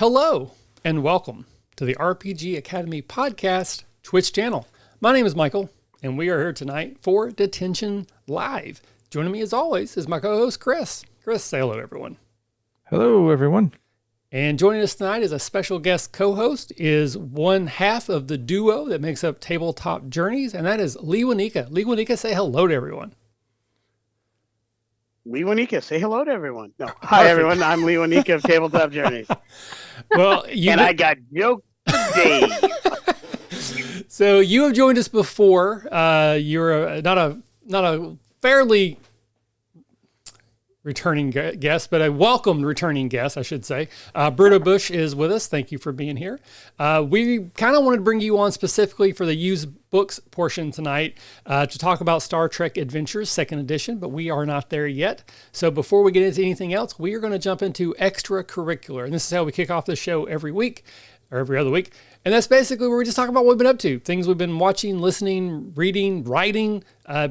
Hello, and welcome to the RPG Academy podcast Twitch channel. My name is Michael, and we are here tonight for Detention Live. Joining me, as always, is my co-host, Chris. Chris, say hello to everyone. Hello, everyone. And joining us tonight as a special guest co-host is one half of the duo that makes up Tabletop Journeys, and that is Lewanika. Lewanika, say hello to everyone. Lewanika, say hello to everyone. No, hi everyone. I'm Lewanika of Tabletop Journeys. Well, I got jokes today. So you have joined us before. You're not a fairly returning guest, but a welcomed returning guest, I should say. Bruno Bush is with us. Thank you for being here. We kind of wanted to bring you on specifically for the used books portion tonight to talk about Star Trek Adventures 2nd edition, but we are not there yet. So before we get into anything else, we are going to jump into extracurricular. And this is how we kick off the show every week or every other week. And that's basically where we just talk about what we've been up to, things we've been watching, listening, reading, writing,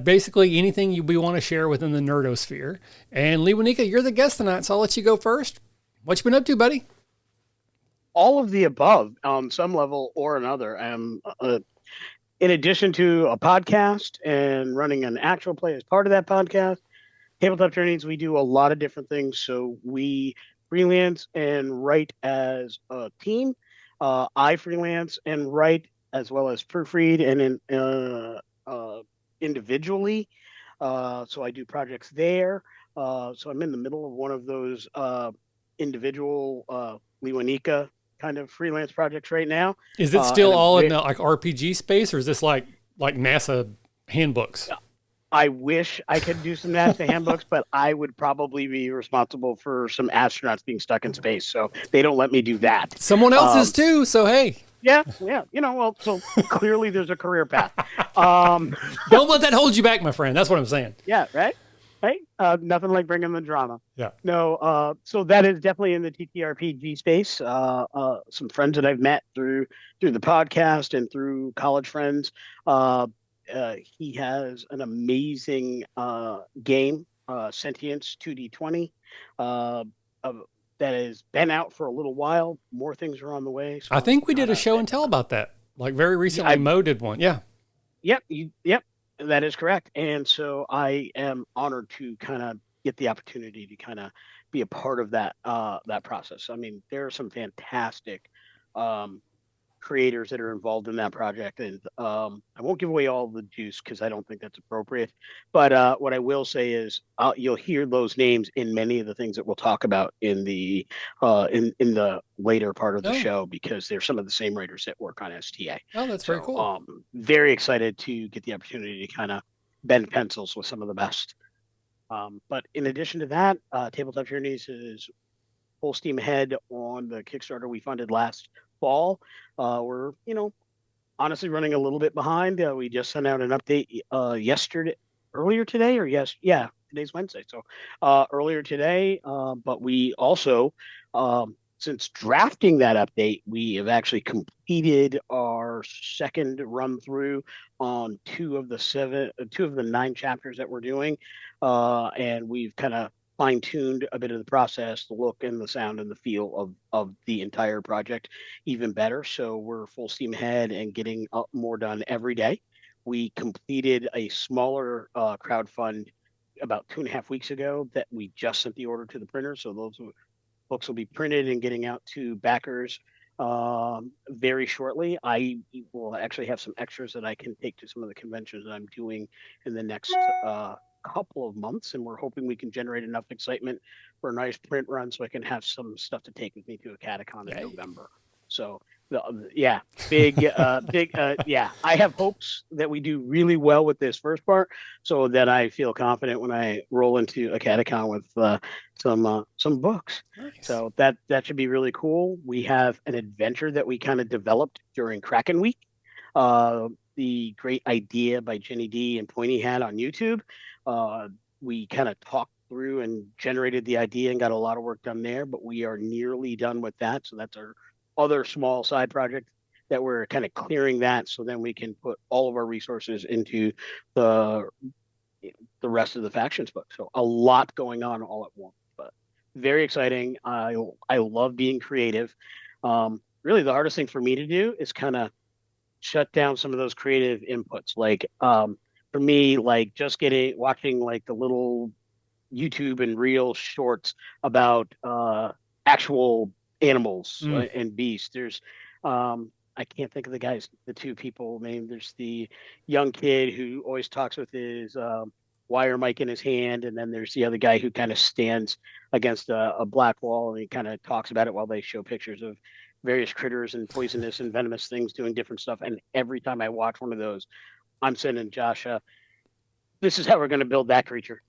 basically anything we want to share within the nerdosphere. And Lewanika, you're the guest tonight, so I'll let you go first. What you been up to, buddy? All of the above on some level or another. In addition to a podcast and running an actual play as part of that podcast, Tabletop Journeys, we do a lot of different things. So we freelance and write as a team. I freelance and write as well as proofread and individually. So I do projects there. So I'm in the middle of one of those individual Lewanika kind of freelance projects right now. Is it still all in the like RPG space, or is this like NASA handbooks? I wish I could do some NASA handbooks, but I would probably be responsible for some astronauts being stuck in space. So they don't let me do that. Someone else is too. So, hey. Yeah. So clearly there's a career path. Don't let that hold you back, my friend. That's what I'm saying. Yeah. Right. Nothing like bringing the drama. Yeah. No. So that is definitely in the TTRPG space. Some friends that I've met through the podcast and through college friends. He has an amazing game, Sentients 2D20, that has been out for a little while. More things are on the way. So I think we did a show and tell about that. Like very recently, Mo did one. Yeah. Yep. That is correct. And so I am honored to kind of get the opportunity to kind of be a part of that process. I mean, there are some fantastic creators that are involved in that project, and I won't give away all the juice because I don't think that's appropriate, but what I will say is you'll hear those names in many of the things that we'll talk about in the later part of the show, because they're some of the same writers that work on STA. That's very cool. Very excited to get the opportunity to kind of bend pencils with some of the best. But in addition to that, Tabletop Journeys is full steam ahead on the Kickstarter we funded last fall. We're honestly running a little bit behind. We just sent out an update today's Wednesday, so earlier today, but we also since drafting that update, we have actually completed our second run through on two of the 9 chapters that we're doing, and we've kind of fine-tuned a bit of the process, the look and the sound and the feel of the entire project even better. So we're full steam ahead and getting more done every day. We completed a smaller crowdfund about 2.5 weeks ago that we just sent the order to the printer. So those books will be printed and getting out to backers very shortly. I will actually have some extras that I can take to some of the conventions that I'm doing in the next couple of months, and we're hoping we can generate enough excitement for a nice print run so I can have some stuff to take with me to AcadeCon in November. So big. I have hopes that we do really well with this first part, so that I feel confident when I roll into AcadeCon with some books. Nice. So that should be really cool. We have an adventure that we kind of developed during Kraken week. The great idea by Jenny D and Pointy had on YouTube. We kind of talked through and generated the idea and got a lot of work done there, but we are nearly done with that. So that's our other small side project that we're kind of clearing that, so then we can put all of our resources into the rest of the factions book. So a lot going on all at once, but very exciting. I love being creative. Really, the hardest thing for me to do is kind of shut down some of those creative inputs. Like for me, like just getting watching like the little YouTube and reel shorts about actual animals Mm. and beasts. There's I can't think of the two people named. There's the young kid who always talks with his wire mic in his hand, and then there's the other guy who kind of stands against a black wall and he kind of talks about it while they show pictures of various critters and poisonous and venomous things doing different stuff. And every time I watch one of those, I'm sending Josh this is how we're going to build that creature.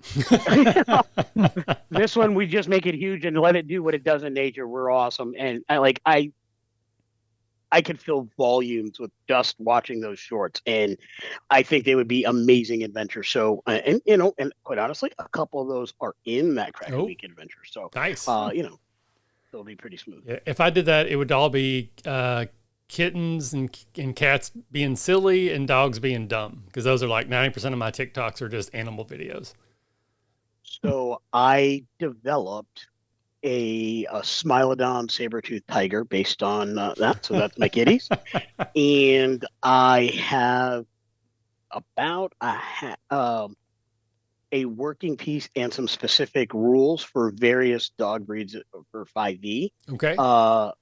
This one, we just make it huge and let it do what it does in nature. We're awesome. And I could fill volumes with just watching those shorts. And I think they would be amazing adventures. So, and quite honestly, a couple of those are in that Kraken Week adventure. So, Nice. They'll be pretty smooth. Yeah, if I did that, it would all be kittens and cats being silly and dogs being dumb, because those are like 90% of my TikToks are just animal videos. So I developed a Smilodon saber-toothed tiger based on that. So that's my kitties. And I have about a working piece and some specific rules for various dog breeds for 5e. Okay. Where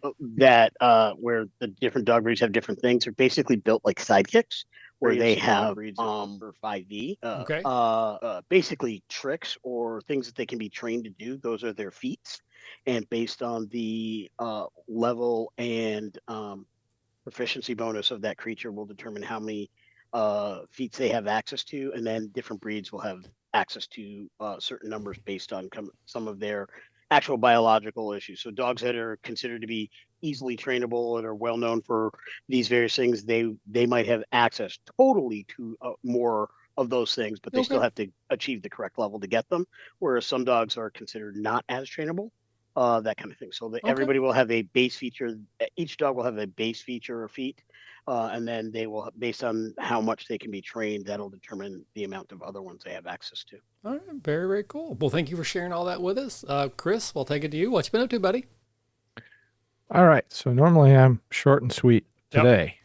the different dog breeds have different things. They're basically built like sidekicks where they have for 5e. Basically tricks or things that they can be trained to do. Those are their feats. And based on the level and proficiency bonus of that creature will determine how many feats they have access to, and then different breeds will have access to certain numbers based on some of their actual biological issues. So dogs that are considered to be easily trainable and are well known for these various things, they might have access totally to more of those things, but they still have to achieve the correct level to get them. Whereas some dogs are considered not as trainable, that kind of thing. So everybody will have a base feature. Each dog will have a base feature or feat. And then they will, based on how much they can be trained, that'll determine the amount of other ones they have access to. All right, very, very cool. Well, thank you for sharing all that with us. Chris, we'll take it to you. What you been up to, buddy? All right. So normally I'm short and sweet today.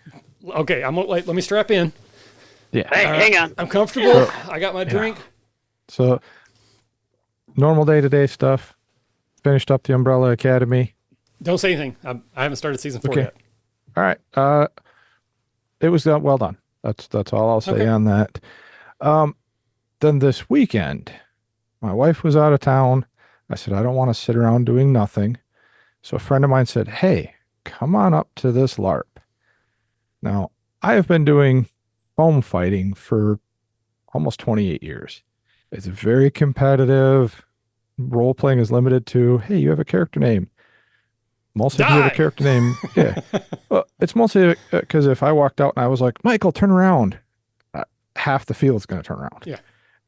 Yep. Okay, I'm gonna let me strap in. Yeah. Hey, hang on. I'm comfortable. I got my drink. So normal day-to-day stuff. Finished up the Umbrella Academy. Don't say anything. I haven't started season 4 yet. All right. It was well done. That's all I'll say on that. Then this weekend, my wife was out of town. I said, I don't want to sit around doing nothing. So a friend of mine said, hey, come on up to this LARP. Now, I have been doing foam fighting for almost 28 years. It's very competitive. Role playing is limited to, hey, you have a character name. Mostly if you have a character name. Yeah. Well, it's mostly because if I walked out and I was like, Michael, turn around, half the field's going to turn around. Yeah.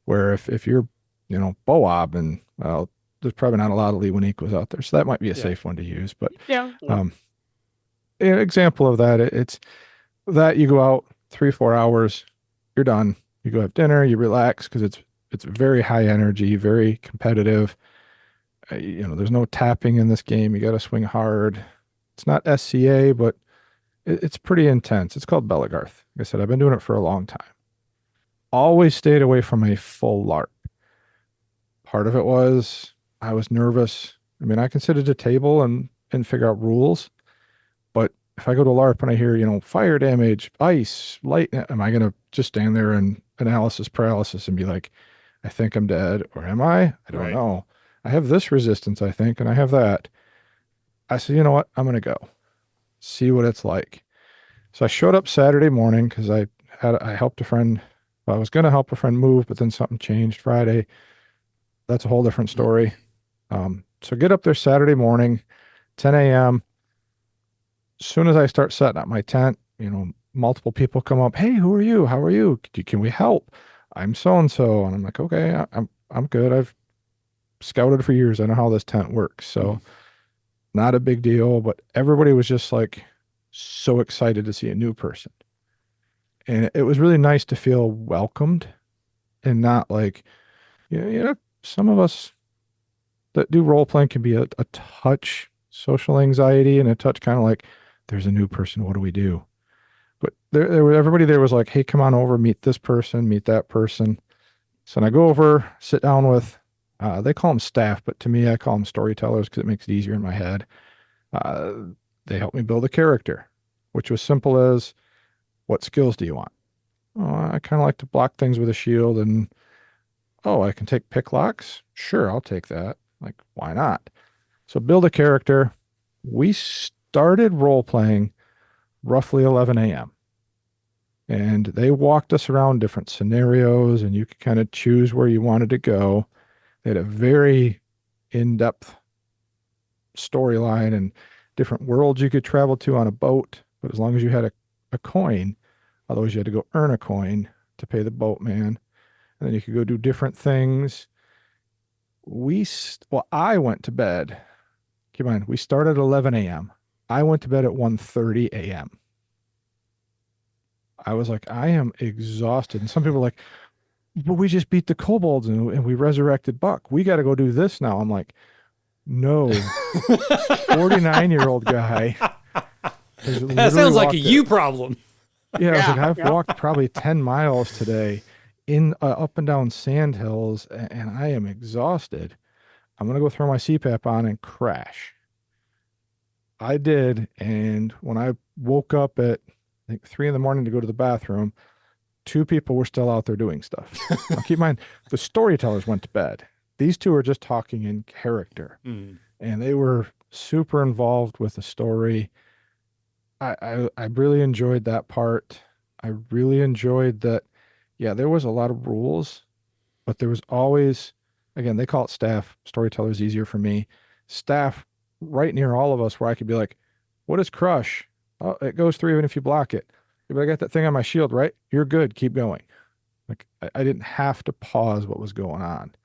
Where if you're, Boab, and well, there's probably not a lot of Lewanikas out there. So that might be a safe one to use. But an example of that, it's that you go out 3-4 hours, you're done. You go have dinner, you relax, because it's very high energy, very competitive. There's no tapping in this game. You got to swing hard. It's not SCA, but it's pretty intense. It's called Belagarth. Like I said, I've been doing it for a long time. Always stayed away from a full LARP. Part of it was I was nervous. I mean, I can sit at a table and figure out rules, but if I go to LARP and I hear, fire damage, ice, light, am I going to just stand there and analysis paralysis and be like, I think I'm dead, or am I? I don't know. I have this resistance, I think, and I have that. I said, you know what? I'm going to go see what it's like. So I showed up Saturday morning because I helped a friend. Well, I was going to help a friend move, but then something changed Friday. That's a whole different story. So get up there Saturday morning, 10 a.m. As soon as I start setting up my tent, multiple people come up. Hey, who are you? How are you? Can we help? I'm so-and-so. And I'm like, okay, I'm good. I've scouted for years. I know how this tent works. So not a big deal, but everybody was just like so excited to see a new person. And it was really nice to feel welcomed and not like, some of us, that do role playing can be a touch social anxiety and a touch kind of like, there's a new person, what do we do? But everybody there was like, hey, come on over, meet this person, meet that person. So I go over, sit down with, they call them staff, but to me, I call them storytellers because it makes it easier in my head. They helped me build a character, which was simple as, what skills do you want? Oh, I kind of like to block things with a shield, and oh, I can take pick locks? Sure, I'll take that. Like, why not? So build a character. We started role playing roughly 11 a.m. And they walked us around different scenarios, and you could kind of choose where you wanted to go. They had a very in-depth storyline and different worlds you could travel to on a boat. But as long as you had a coin, otherwise you had to go earn a coin to pay the boatman. And then you could go do different things. I went to bed. Keep in mind, we started at 11 a.m. I went to bed at 1:30 a.m. I was like, I am exhausted. And some people are like, but we just beat the kobolds and we resurrected Buck. We got to go do this now. I'm like, no, 49-year-old guy. That sounds like a you problem. Yeah, I was like, I've walked probably 10 miles today in up and down sand hills, and I am exhausted. I'm going to go throw my CPAP on and crash. I did, and when I woke up at, I think, 3 a.m. to go to the bathroom, 2 people were still out there doing stuff. Now, keep in mind, the storytellers went to bed. These 2 are just talking in character, and they were super involved with the story. I really enjoyed that part. I really enjoyed that. Yeah, there was a lot of rules, but there was always, again, they call it staff. Storytellers easier for me. Staff right near all of us where I could be like, what is crush? Oh, it goes through even if you block it. But I got that thing on my shield, right? You're good. Keep going. Like I didn't have to pause what was going on.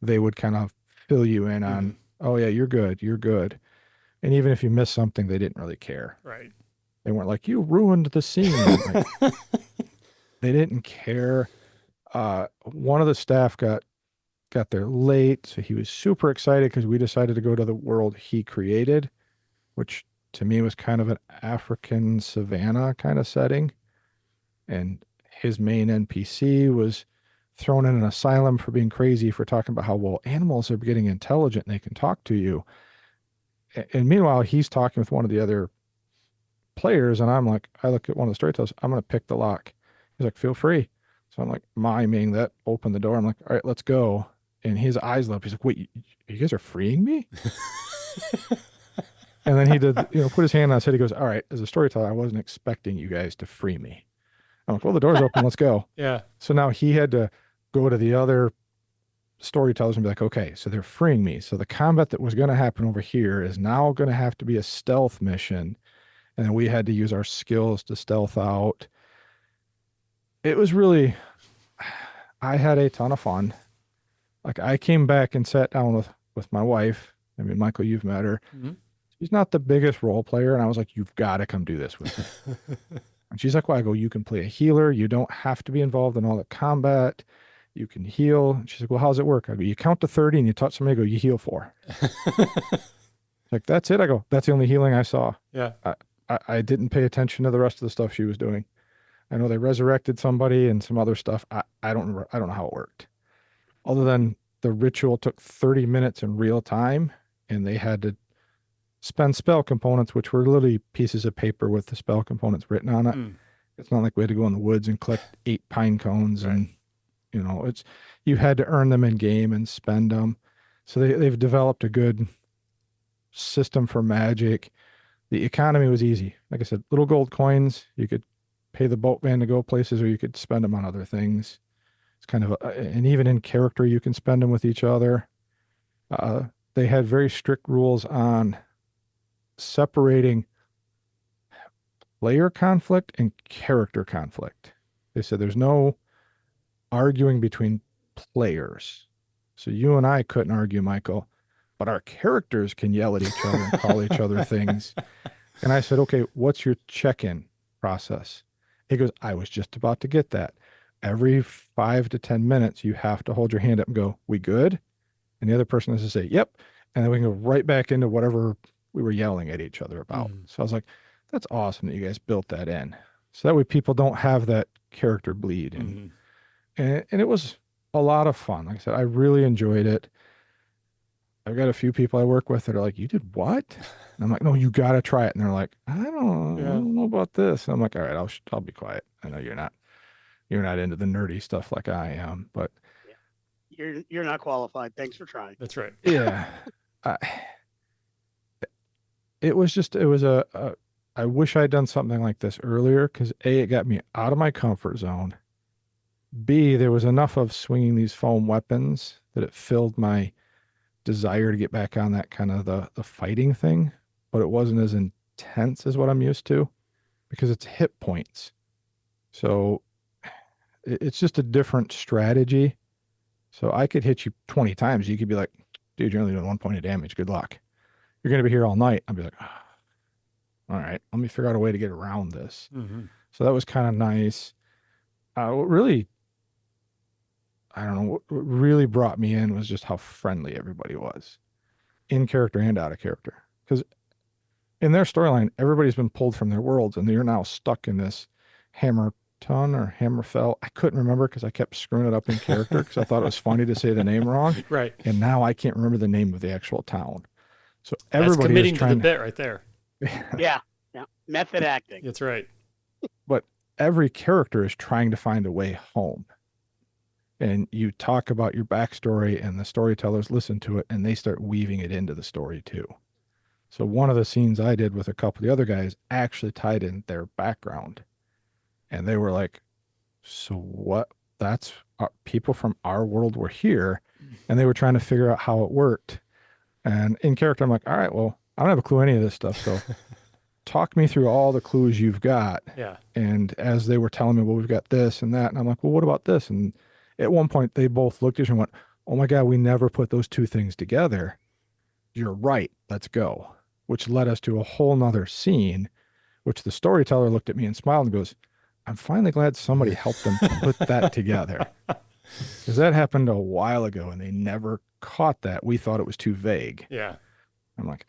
They would kind of fill you in on, oh yeah, you're good. You're good. And even if you missed something, they didn't really care. Right. They weren't like, you ruined the scene. Like, they didn't care. One of the staff got there late, so he was super excited because we decided to go to the world he created, which to me was kind of an African savanna kind of setting. And his main NPC was thrown in an asylum for being crazy, for talking about how, well, animals are getting intelligent and they can talk to you. And meanwhile, he's talking with one of the other players, and I'm like, I look at one of the storytellers, I'm going to pick the lock. He's like, feel free. So I'm like, miming that, open the door. I'm like, all right, let's go. And his eyes lit up. He's like, wait, you guys are freeing me? And then he did, put his hand on his head. He goes, all right, as a storyteller, I wasn't expecting you guys to free me. I'm like, well, the door's open. Let's go. Yeah. So now he had to go to the other storytellers and be like, okay, so they're freeing me. So the combat that was going to happen over here is now going to have to be a stealth mission. And then we had to use our skills to stealth out. It was really, I had a ton of fun. Like, I came back and sat down with my wife. I mean, Michael, you've met her. Mm-hmm. She's not the biggest role player. And I was like, you've got to come do this with me. And she's like, well, I go, you can play a healer. You don't have to be involved in all the combat. You can heal. And she's like, well, how does it work? I go, you count to 30 and you touch somebody, I go, you heal 4. Like, that's it. I go, that's the only healing I saw. Yeah. I didn't pay attention to the rest of the stuff she was doing. I know they resurrected somebody and some other stuff. I don't know how it worked. Other than the ritual took 30 minutes in real time, and they had to spend spell components, which were literally pieces of paper with the spell components written on it. It's not like we had to go in the woods and collect 8 pine cones. Right. And you had to earn them in game and spend them. So they've developed a good system for magic. The economy was easy. Like I said, little gold coins. You could pay the boatman to go places, or you could spend them on other things. It's kind of and even in character, you can spend them with each other. They had very strict rules on separating player conflict and character conflict. They said there's no arguing between players. So you and I couldn't argue, Michael, but our characters can yell at each other and call each other things. And I said, okay, what's your check-in process? He goes, I was just about to get that. Every 5 to 10 minutes, you have to hold your hand up and go, we good? And the other person has to say, yep. and then we can go right back into whatever we were yelling at each other about. So I was like, that's awesome that you guys built that in. So that way people don't have that character bleed. And it was a lot of fun. Like I said, I really enjoyed it. I've got a few people I work with that are like, you did what? And I'm like, no, you got to try it. And they're like, I don't know about this. And I'm like, all right, I'll be quiet. I know you're not into the nerdy stuff like I am, but you're not qualified. Thanks for trying. That's right. Yeah. I wish I'd done something like this earlier, because A, it got me out of my comfort zone. B, there was enough of swinging these foam weapons that it filled my desire to get back on that kind of the fighting thing, but it wasn't as intense as what I'm used to, because it's hit points. So it's just a different strategy. So I could hit you 20 times. You could be like, dude, you're only doing 1 point of damage. Good luck. You're going to be here all night. I'd be like, all right, let me figure out a way to get around this. So that was kind of nice. What really brought me in was just how friendly everybody was, in character and out of character. Because in their storyline, everybody's been pulled from their worlds, and they're now stuck in this Hammerton or Hammerfell. I couldn't remember because I kept screwing it up in character because I thought it was funny to say the name wrong. Right. And now I can't remember the name of the actual town. So everybody That's committing is trying to the bit right there. Yeah. Method acting. That's right. But every character is trying to find a way home. And you talk about your backstory, and the storytellers listen to it, and they start weaving it into the story too. So one of the scenes I did with a couple of the other guys actually tied in their background. And they were like, so what? That's people from our world were here. And they were trying to figure out how it worked. And in character, I'm like, all right, well, I don't have a clue any of this stuff. So talk me through all the clues you've got. Yeah. And as they were telling me, well, we've got this and that. And I'm like, well, what about this? And at one point, they both looked at each other and went, oh my God, we never put those two things together. You're right. Let's go. Which led us to a whole nother scene, which the storyteller looked at me and smiled and goes, I'm finally glad somebody helped them put that together. Because that happened a while ago and they never caught that. We thought it was too vague. Yeah. I'm like,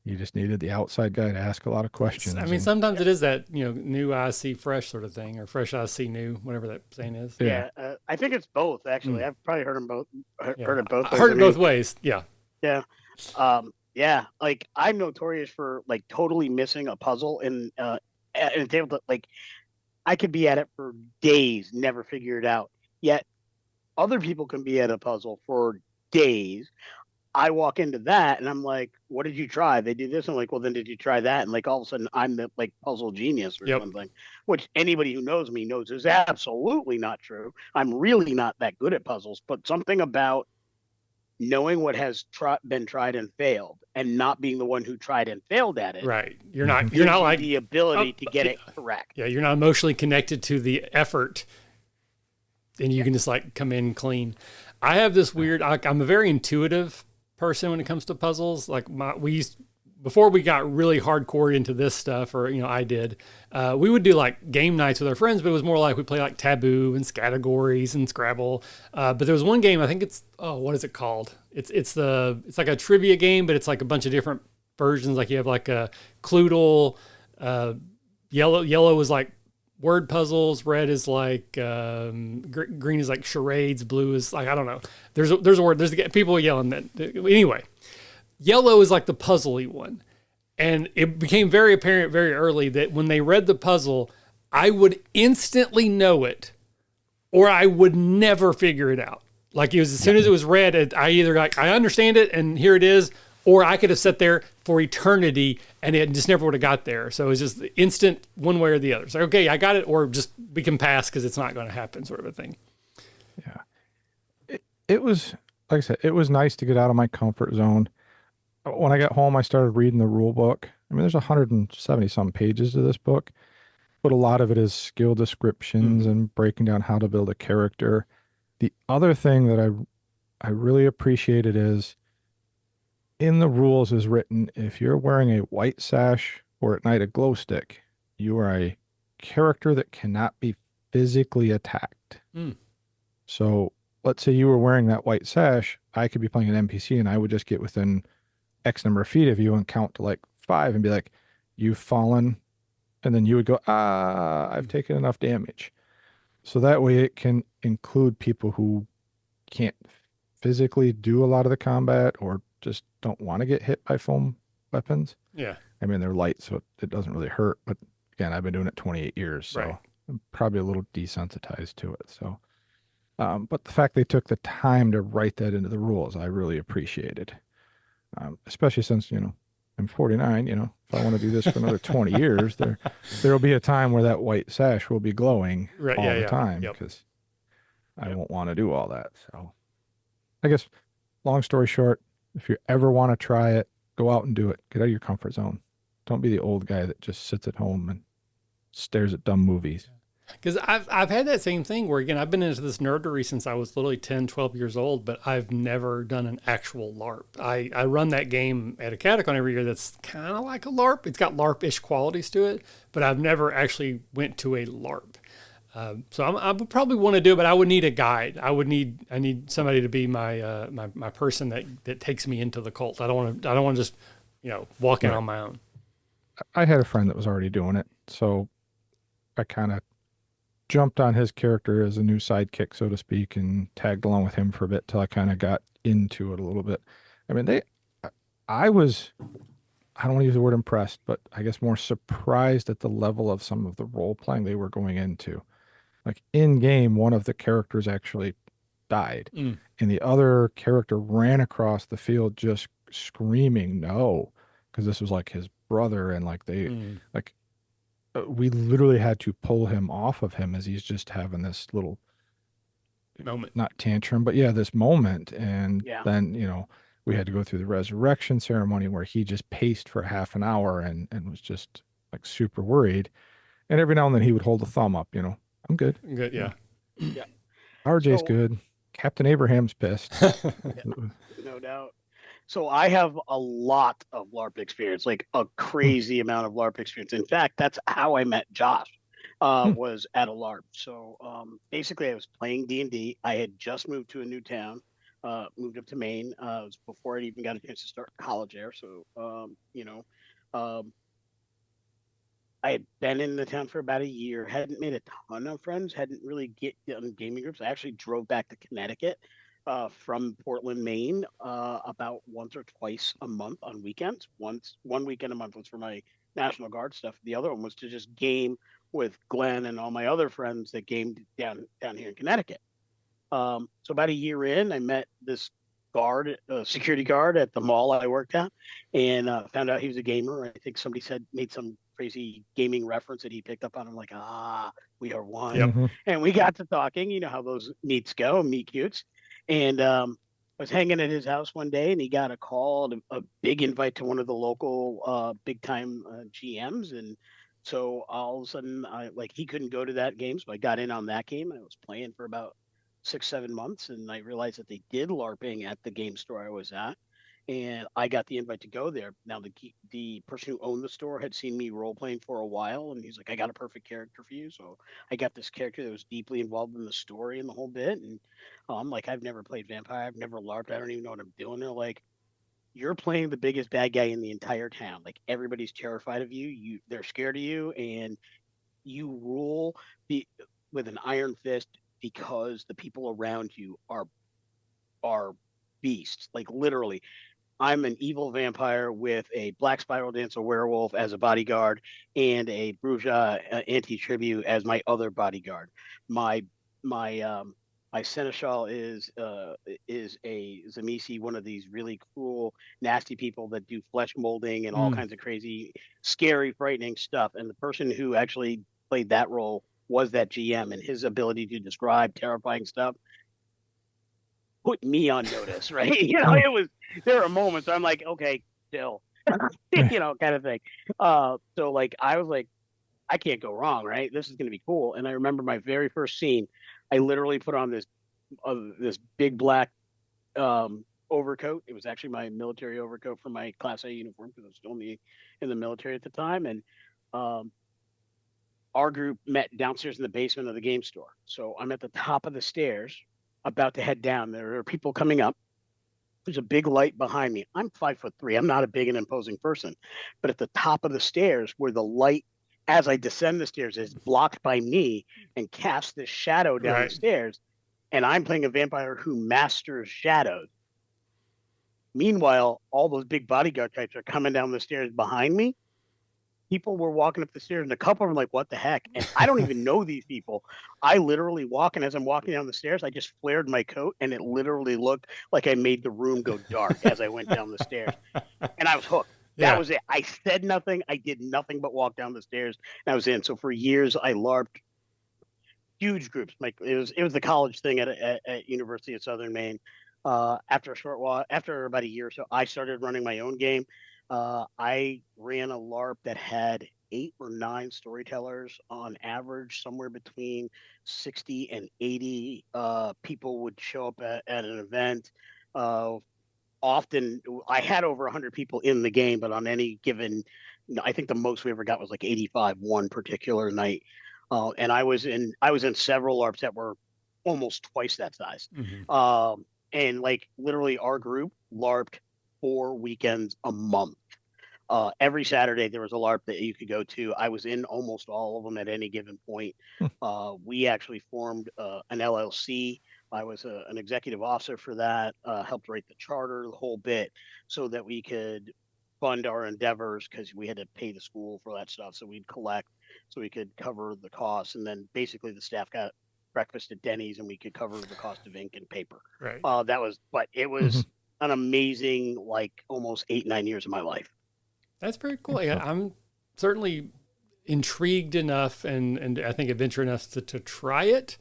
you just needed the outside guy to ask a lot of questions. I mean, sometimes it is that, new eyes see fresh sort of thing, or fresh eyes see new, whatever that saying is. Yeah. I think it's both, actually. I've probably heard them both. Heard it both ways. I heard it both ways. Yeah. Yeah. Yeah. Like, I'm notorious for like totally missing a puzzle in a tabletop. Like, I could be at it for days, never figure it out. Yet other people can be at a puzzle for days. I walk into that and I'm like, what did you try? They do this. I'm like, well, then did you try that? And like, all of a sudden I'm the like puzzle genius or something, which anybody who knows me knows is absolutely not true. I'm really not that good at puzzles, but something about knowing what has been tried and failed and not being the one who tried and failed at it. Right. You're not like the ability to get it correct. Yeah. You're not emotionally connected to the effort, and you can just like come in clean. I have this weird, I'm a very intuitive person when it comes to puzzles. Like before we got really hardcore into this stuff, or, I did, we would do like game nights with our friends, but it was more like we play like Taboo and Categories and Scrabble. But there was one game, I think it's, what is it called? It's like a trivia game, but it's like a bunch of different versions. Like you have like a Cluedle, yellow is like word puzzles, red is like, green is like charades, blue is like, I don't know. There's a word, there's people yelling that. Anyway, yellow is like the puzzly one. And it became very apparent very early that when they read the puzzle, I would instantly know it, or I would never figure it out. Like it was, as soon as it was read, I either like, I understand it and here it is, or I could have sat there for eternity and it just never would have got there. So it was just instant one way or the other. It's like, okay, I got it, or just we can pass because it's not going to happen, sort of a thing. Yeah. It was, like I said, it was nice to get out of my comfort zone. When I got home, I started reading the rule book. I mean, there's 170 some pages to this book, but a lot of it is skill descriptions and breaking down how to build a character. The other thing that I really appreciated is in the rules is written, if you're wearing a white sash or at night a glow stick, you are a character that cannot be physically attacked. So let's say you were wearing that white sash, I could be playing an NPC and I would just get within X number of feet of you and count to like 5 and be like, you've fallen. And then you would go, I've taken enough damage. So that way it can include people who can't physically do a lot of the combat or just don't want to get hit by foam weapons. Yeah. I mean, they're light, so it doesn't really hurt. But again, I've been doing it 28 years, so Right. I'm probably a little desensitized to it. So, but the fact they took the time to write that into the rules, I really appreciated. Especially since, I'm 49, if I want to do this for another 20 years, there'll be a time where that white sash will be glowing Right. all Yeah. the Yeah. time Yep. because I won't want to do all that. So I guess long story short, if you ever want to try it, go out and do it. Get out of your comfort zone. Don't be the old guy that just sits at home and stares at dumb movies. Because I've had that same thing where, again, I've been into this nerdery since I was literally 10, 12 years old, but I've never done an actual LARP. I run that game at AcadeCon every year that's kind of like a LARP. It's got LARP-ish qualities to it, but I've never actually went to a LARP. So I would probably want to do it, but I would need a guide. I need somebody to be my my person that takes me into the cult. I don't want to just walk in on my own. I had a friend that was already doing it, so I kind of jumped on his character as a new sidekick, so to speak, and tagged along with him for a bit till I kind of got into it a little bit. I mean, I don't want to use the word impressed, but I guess more surprised at the level of some of the role playing they were going into. Like in game, one of the characters actually died, and the other character ran across the field just screaming no, because this was like his brother, and like we literally had to pull him off of him as he's just having this little moment, not tantrum, but this moment. And then, we had to go through the resurrection ceremony where he just paced for half an hour and was just like super worried. And every now and then he would hold a thumb up, I'm good. Good. Yeah. Yeah. RJ's good. Captain Abraham's pissed. No doubt. So I have a lot of LARP experience, like a crazy amount of LARP experience. In fact, that's how I met Josh, was at a LARP. So basically I was playing D&D. I had just moved to a new town, moved up to Maine. It was before I even got a chance to start college there. So, I had been in the town for about a year, hadn't made a ton of friends, hadn't really get done gaming groups. I actually drove back to Connecticut from Portland, Maine, about once or twice a month on weekends. One weekend a month was for my National Guard stuff. The other one was to just game with Glenn and all my other friends that gamed down here in Connecticut. So about a year in, I met this security guard at the mall I worked at, and found out he was a gamer. I think somebody made some crazy gaming reference that he picked up on. I'm like, we are one. Yep. And we got to talking, you know how those meet cutes. And I was hanging at his house one day, and he got a call, a big invite to one of the local big time GMs. And so all of a sudden, he couldn't go to that game, so I got in on that game. I was playing for about 6-7 months, and I realized that they did LARPing at the game store I was at, and I got the invite to go there. Now the person who owned the store had seen me role playing for a while, and he's like, I got a perfect character for you. So I got this character that was deeply involved in the story and the whole bit. And I'm like, I've never played vampire, I've never LARPed, I don't even know what I'm doing. They're like, you're playing the biggest bad guy in the entire town. Like, everybody's terrified of you. They're scared of you, and you rule with an iron fist because the people around you are beasts. Like, literally, I'm an evil vampire with a black spiral dancer werewolf as a bodyguard and a Bruja anti-tribute as my other bodyguard. My seneschal is a Zamisi, one of these really cruel, nasty people that do flesh molding and all kinds of crazy, scary, frightening stuff. And the person who actually played that role was that GM, and his ability to describe terrifying stuff put me on notice, right? There are moments where I'm like, okay, still, kind of thing. So like, I was like, I can't go wrong, right? This is going to be cool. And I remember my very first scene, I literally put on this big black overcoat. It was actually my military overcoat for my Class A uniform, because I was still in the military at the time. And our group met downstairs in the basement of the game store. So I'm at the top of the stairs, about to head down. There are people coming up, there's a big light behind me. I'm 5'3". I'm not a big and imposing person, but at the top of the stairs, where the light, as I descend the stairs, is blocked by me and casts this shadow down the stairs, and I'm playing a vampire who masters shadows. Meanwhile, all those big bodyguard types are coming down the stairs behind me. People were walking up the stairs, and a couple of them were like, what the heck? And I don't even know these people. I literally walk, and as I'm walking down the stairs, I just flared my coat, and it literally looked like I made the room go dark as I went down the stairs. And I was hooked. That was it. I said nothing. I did nothing but walk down the stairs, and I was in. So for years, I LARPed huge groups. Like it was the college thing at University of Southern Maine. After a short while, after about a year or so, I started running my own game. I ran a LARP that had 8 or 9 storytellers on average. Somewhere between 60 and 80 people would show up at an event. Often I had over 100 people in the game, but on any given, I think the most we ever got was like 85 one particular night. And I was in several LARPs that were almost twice that size. Mm-hmm. And like literally our group LARPed 4 weekends a month. Every Saturday there was a LARP that you could go to. I was in almost all of them at any given point. We actually formed an LLC. I was an executive officer for that, helped write the charter, the whole bit, so that we could fund our endeavors, because we had to pay the school for that stuff. So we'd collect so we could cover the costs. And then basically the staff got breakfast at Denny's and we could cover the cost of ink and paper. Right. But it was an amazing, like almost 8-9 years of my life. That's very cool. Yeah, I'm certainly intrigued enough and I think adventure enough to try it.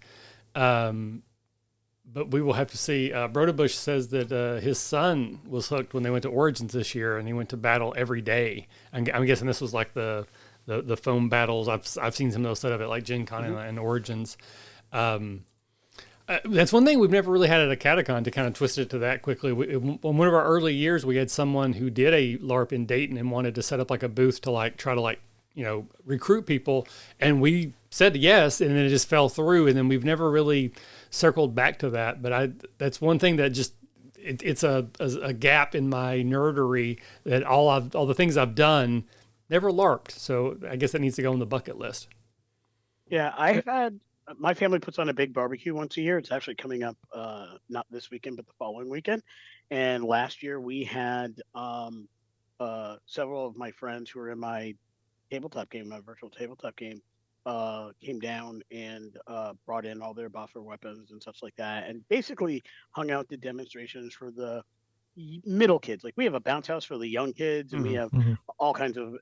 But we will have to see. Brodabush says that his son was hooked when they went to Origins this year, and he went to battle every day. I'm guessing this was like the foam battles. I've seen some of those set up at like Gen Con and Origins. That's one thing we've never really had at AcadeCon, to kind of twist it to that quickly. In one of our early years, we had someone who did a LARP in Dayton and wanted to set up like a booth to like try to like, recruit people. And we said yes, and then it just fell through. And then we've never really circled back to that. But that's one thing that just, it's a gap in my nerdery, that all the things I've done, never LARPed. So I guess that needs to go on the bucket list. Yeah, my family puts on a big barbecue once a year. It's actually coming up, not this weekend, but the following weekend. And last year we had several of my friends who were in my virtual tabletop game, came down and brought in all their buffer weapons and such like that, and basically hung out, did demonstrations for the middle kids. Like we have a bounce house for the young kids, and we have all kinds of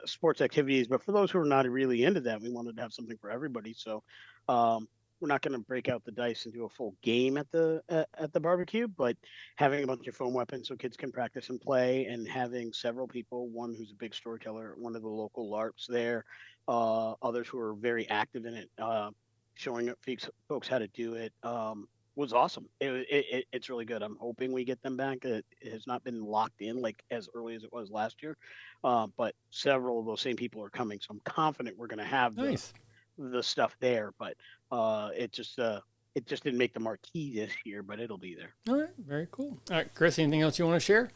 sports activities, but for those who are not really into that, we wanted to have something for everybody. So we're not going to break out the dice and do a full game at the barbecue, but having a bunch of foam weapons so kids can practice and play, and having several people, one who's a big storyteller, one of the local LARPs there, others who are very active in it, showing folks how to do it, was awesome. It's really good. I'm hoping we get them back. It has not been locked in like as early as it was last year, but several of those same people are coming, so I'm confident we're going to have the stuff there. But it just didn't make the marquee this year, but it'll be there. All right, very cool. All right, Chris, anything else you want to share?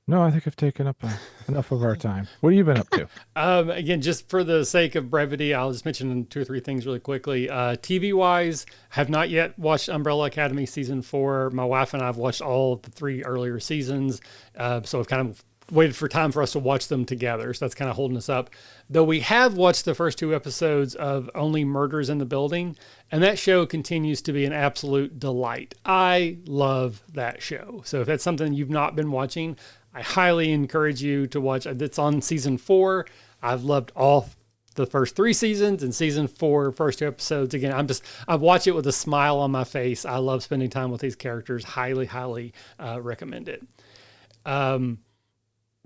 No, I think I've taken up enough of our time. What have you been up to? Again, just for the sake of brevity, I'll just mention 2 or 3 things really quickly. TV-wise, have not yet watched Umbrella Academy Season 4. My wife and I have watched all of the 3 earlier seasons, so I've kind of waited for time for us to watch them together, so that's kind of holding us up. Though we have watched the first 2 episodes of Only Murders in the Building, and that show continues to be an absolute delight. I love that show. So if that's something you've not been watching, I highly encourage you to watch. It's on season 4. I've loved all the first 3 seasons, and season 4, first 2 episodes. Again, I watch it with a smile on my face. I love spending time with these characters. Highly, highly recommend it.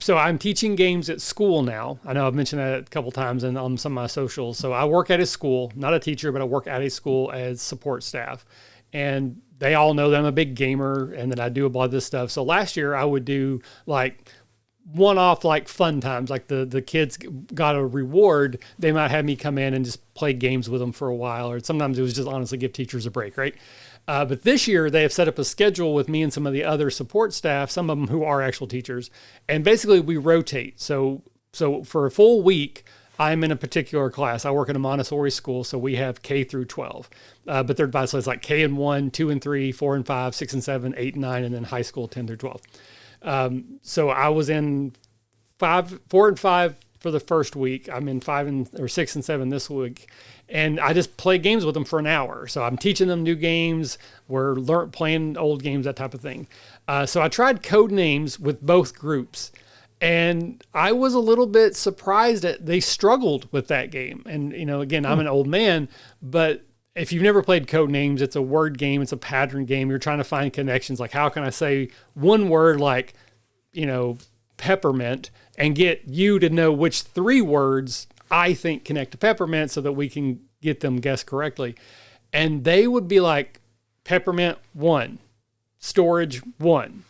So I'm teaching games at school now. I know I've mentioned that a couple times on some of my socials. So I work at a school, not a teacher, but I work at a school as support staff. And they all know that I'm a big gamer and that I do a lot of this stuff. So last year I would do like one-off like fun times, like the kids got a reward. They might have me come in and just play games with them for a while, or sometimes it was just honestly give teachers a break, right? But this year they have set up a schedule with me and some of the other support staff, some of them who are actual teachers. And basically we rotate. So for a full week, I'm in a particular class. I work in a Montessori school, so we have K through 12. But they're divided, so it's like K and 1, 2 and 3, 4 and 5, 6 and 7, 8 and 9, and then high school 10 through 12. So I was in 4 and 5 for the first week. I'm in 6 and 7 this week. And I just play games with them for an hour. So I'm teaching them new games. We're playing old games, that type of thing. So I tried code names with both groups. And I was a little bit surprised that they struggled with that game. And, again, I'm an old man, but if you've never played code names, it's a word game. It's a pattern game. You're trying to find connections. Like, how can I say one word like, peppermint and get you to know which 3 words I think connect to peppermint so that we can get them guessed correctly. And they would be like, peppermint 1, storage 1.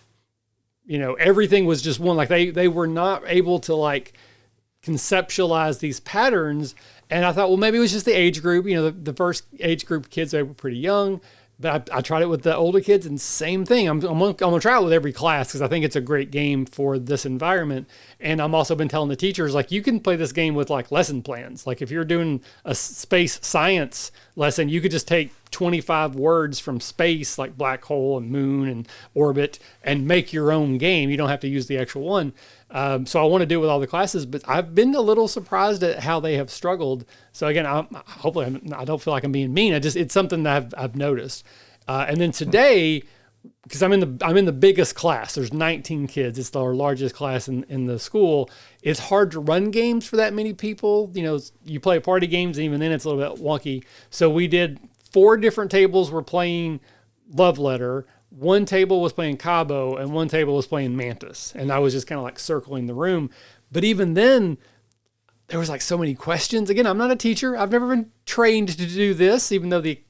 Everything was just 1. Like they were not able to like conceptualize these patterns. And I thought, well, maybe it was just the age group. The first age group of kids, they were pretty young. But I tried it with the older kids, and same thing. I'm gonna try it with every class because I think it's a great game for this environment. And I'm also been telling the teachers, like, you can play this game with like lesson plans. Like if you're doing a space science lesson, you could just take 25 words from space, like black hole and moon and orbit, and make your own game. You don't have to use the actual one. So I want to do it with all the classes, but I've been a little surprised at how they have struggled. So again, hopefully I don't feel like I'm being mean. It's something that I've noticed. And then today, because I'm in the biggest class, there's 19 kids. It's our largest class in the school. It's hard to run games for that many people. You play party games, and even then it's a little bit wonky. So we did 4 different tables were playing Love Letter. 1 table was playing Cabo, and 1 table was playing Mantis. And I was just kind of like circling the room. But even then, there was like so many questions. Again, I'm not a teacher. I've never been trained to do this, even though we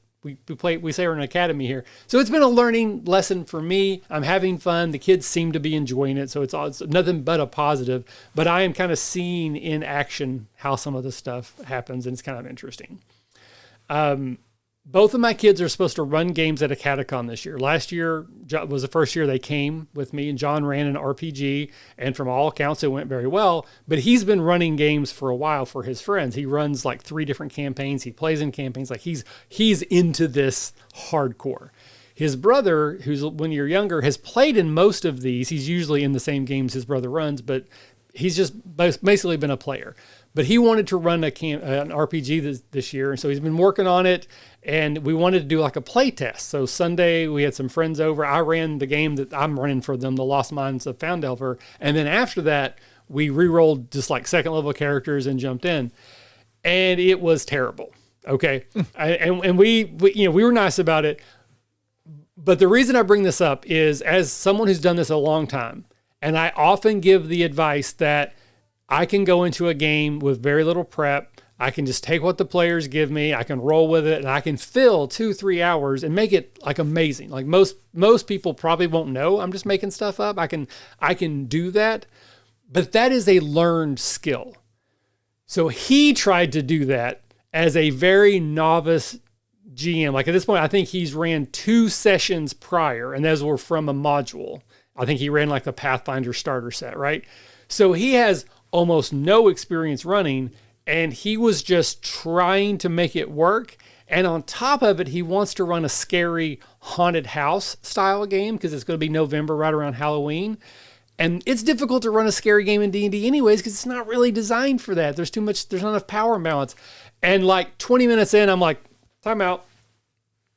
say we're an academy here. So it's been a learning lesson for me. I'm having fun. The kids seem to be enjoying it. So it's nothing but a positive. But I am kind of seeing in action how some of this stuff happens, and it's kind of interesting. Both of my kids are supposed to run games at AcadeCon this year. Last year was the first year they came with me, and John ran an RPG, and from all accounts, it went very well. But he's been running games for a while for his friends. He runs like 3 different campaigns. He plays in campaigns. Like he's into this hardcore. His brother, who's 1 year younger, has played in most of these. He's usually in the same games his brother runs, but he's just basically been a player. But he wanted to run an RPG this year, and so he's been working on it, and we wanted to do like a play test. So Sunday, we had some friends over. I ran the game that I'm running for them, The Lost Mines of Foundelver, and then after that, we re-rolled just like second-level characters and jumped in, and it was terrible, okay? And we were nice about it, but the reason I bring this up is as someone who's done this a long time, and I often give the advice that I can go into a game with very little prep. I can just take what the players give me. I can roll with it, and I can fill 2-3 hours and make it like amazing. Like most people probably won't know I'm just making stuff up. I can do that, but that is a learned skill. So he tried to do that as a very novice GM. Like at this point, I think he's ran 2 sessions prior, and those were from a module. I think he ran like the Pathfinder starter set, right? So he has almost no experience running, and he was just trying to make it work. And on top of it, he wants to run a scary haunted house style game because it's going to be November, right around Halloween. And it's difficult to run a scary game in D&D anyways because it's not really designed for that. There's not enough power imbalance. And like 20 minutes in, I'm like, time out.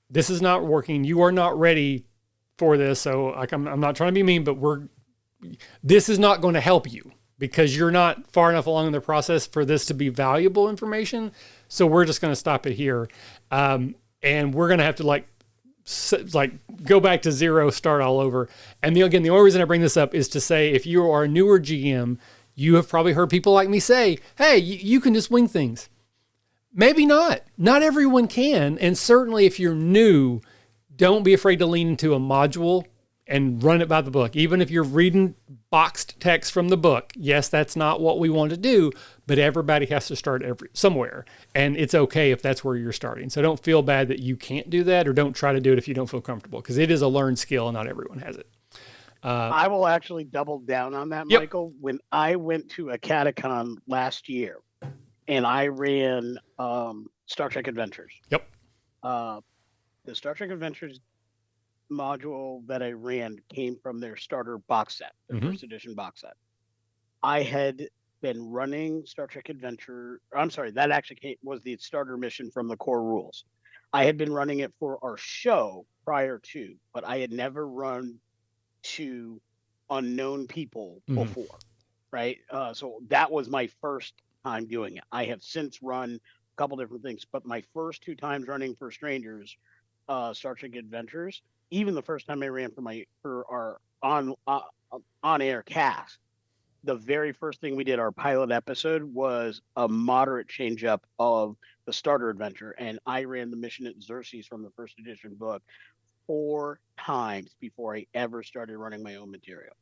This is not working. You are not ready for this. So like, I'm not trying to be mean, but this is not going to help you, because you're not far enough along in the process for this to be valuable information. So we're just going to stop it here. And we're going to have to like go back to zero, start all over. And the only reason I bring this up is to say, if you are a newer GM, you have probably heard people like me say, hey, you can just wing things. Maybe not. Not everyone can. And certainly if you're new, don't be afraid to lean into a module and run it by the book. Even if you're reading boxed text from the book. Yes, that's not what we want to do, but everybody has to start somewhere. And it's okay if that's where you're starting. So don't feel bad that you can't do that, or don't try to do it if you don't feel comfortable, because it is a learned skill and not everyone has it. I will actually double down on that, Yep. Michael. When I went to AcadeCon last year and I ran Star Trek Adventures. Yep. The Star Trek Adventures module that I ran came from their starter box set, their first edition box set. I had been running Star Trek Adventure. I'm sorry, that actually was the starter mission from the core rules. I had been running it for our show prior to, but I had never run to unknown people before, right? So that was my first time doing it. I have since run a couple different things, but my first 2 times running for strangers, Star Trek Adventures, even the first time I ran for our on air cast, the very first thing we did, our pilot episode, was a moderate change up of the starter adventure, and I ran the mission at Xerxes from the first edition book 4 times before I ever started running my own material.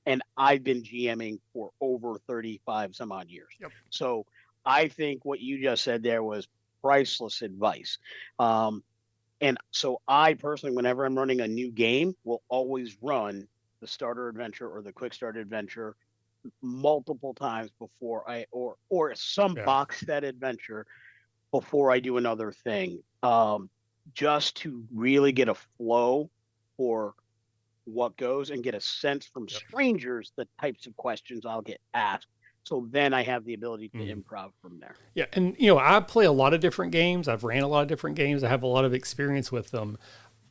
And I've been GMing for over 35 some odd years. Yep. So I think what you just said there was priceless advice. And so I personally, whenever I'm running a new game, will always run the starter adventure or the quick start adventure multiple times before or some box set adventure before I do another thing. Just to really get a flow for what goes and get a sense from strangers the types of questions I'll get asked. So then I have the ability to improv from there. Yeah. And, I play a lot of different games. I've ran a lot of different games. I have a lot of experience with them.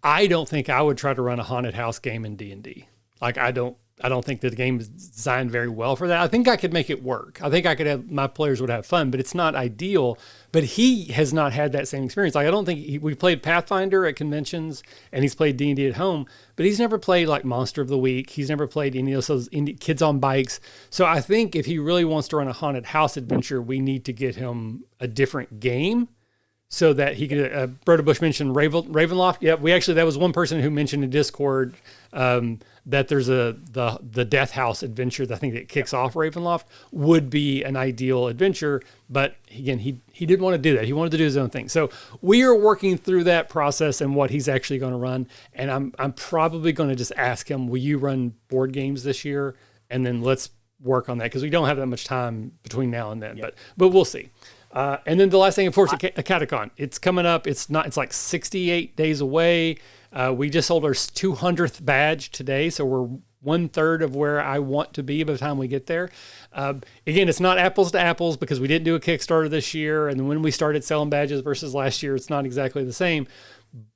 I don't think I would try to run a haunted house game in D&D. Like, I don't think the game is designed very well for that. I think I could make it work. I think my players would have fun, but it's not ideal. But he has not had that same experience. Like, I don't think we played Pathfinder at conventions, and he's played D&D at home, but he's never played like Monster of the Week. He's never played any of those Kids on Bikes. So I think if he really wants to run a haunted house adventure, we need to get him a different game, so that he could, Broda Bush mentioned Ravenloft. Yeah, that was one person who mentioned in Discord that there's the Death House adventure that I think that kicks off Ravenloft would be an ideal adventure. But again, he didn't want to do that. He wanted to do his own thing. So we are working through that process and what he's actually going to run. And I'm probably going to just ask him, will you run board games this year? And then let's work on that, because we don't have that much time between now and then. Yep. But we'll see. And then the last thing, of course, AcadeCon. It's coming up. It's like 68 days away. We just sold our 200th badge today, so we're 1/3 of where I want to be by the time we get there. Again, it's not apples to apples, because we didn't do a Kickstarter this year, and when we started selling badges versus last year, it's not exactly the same.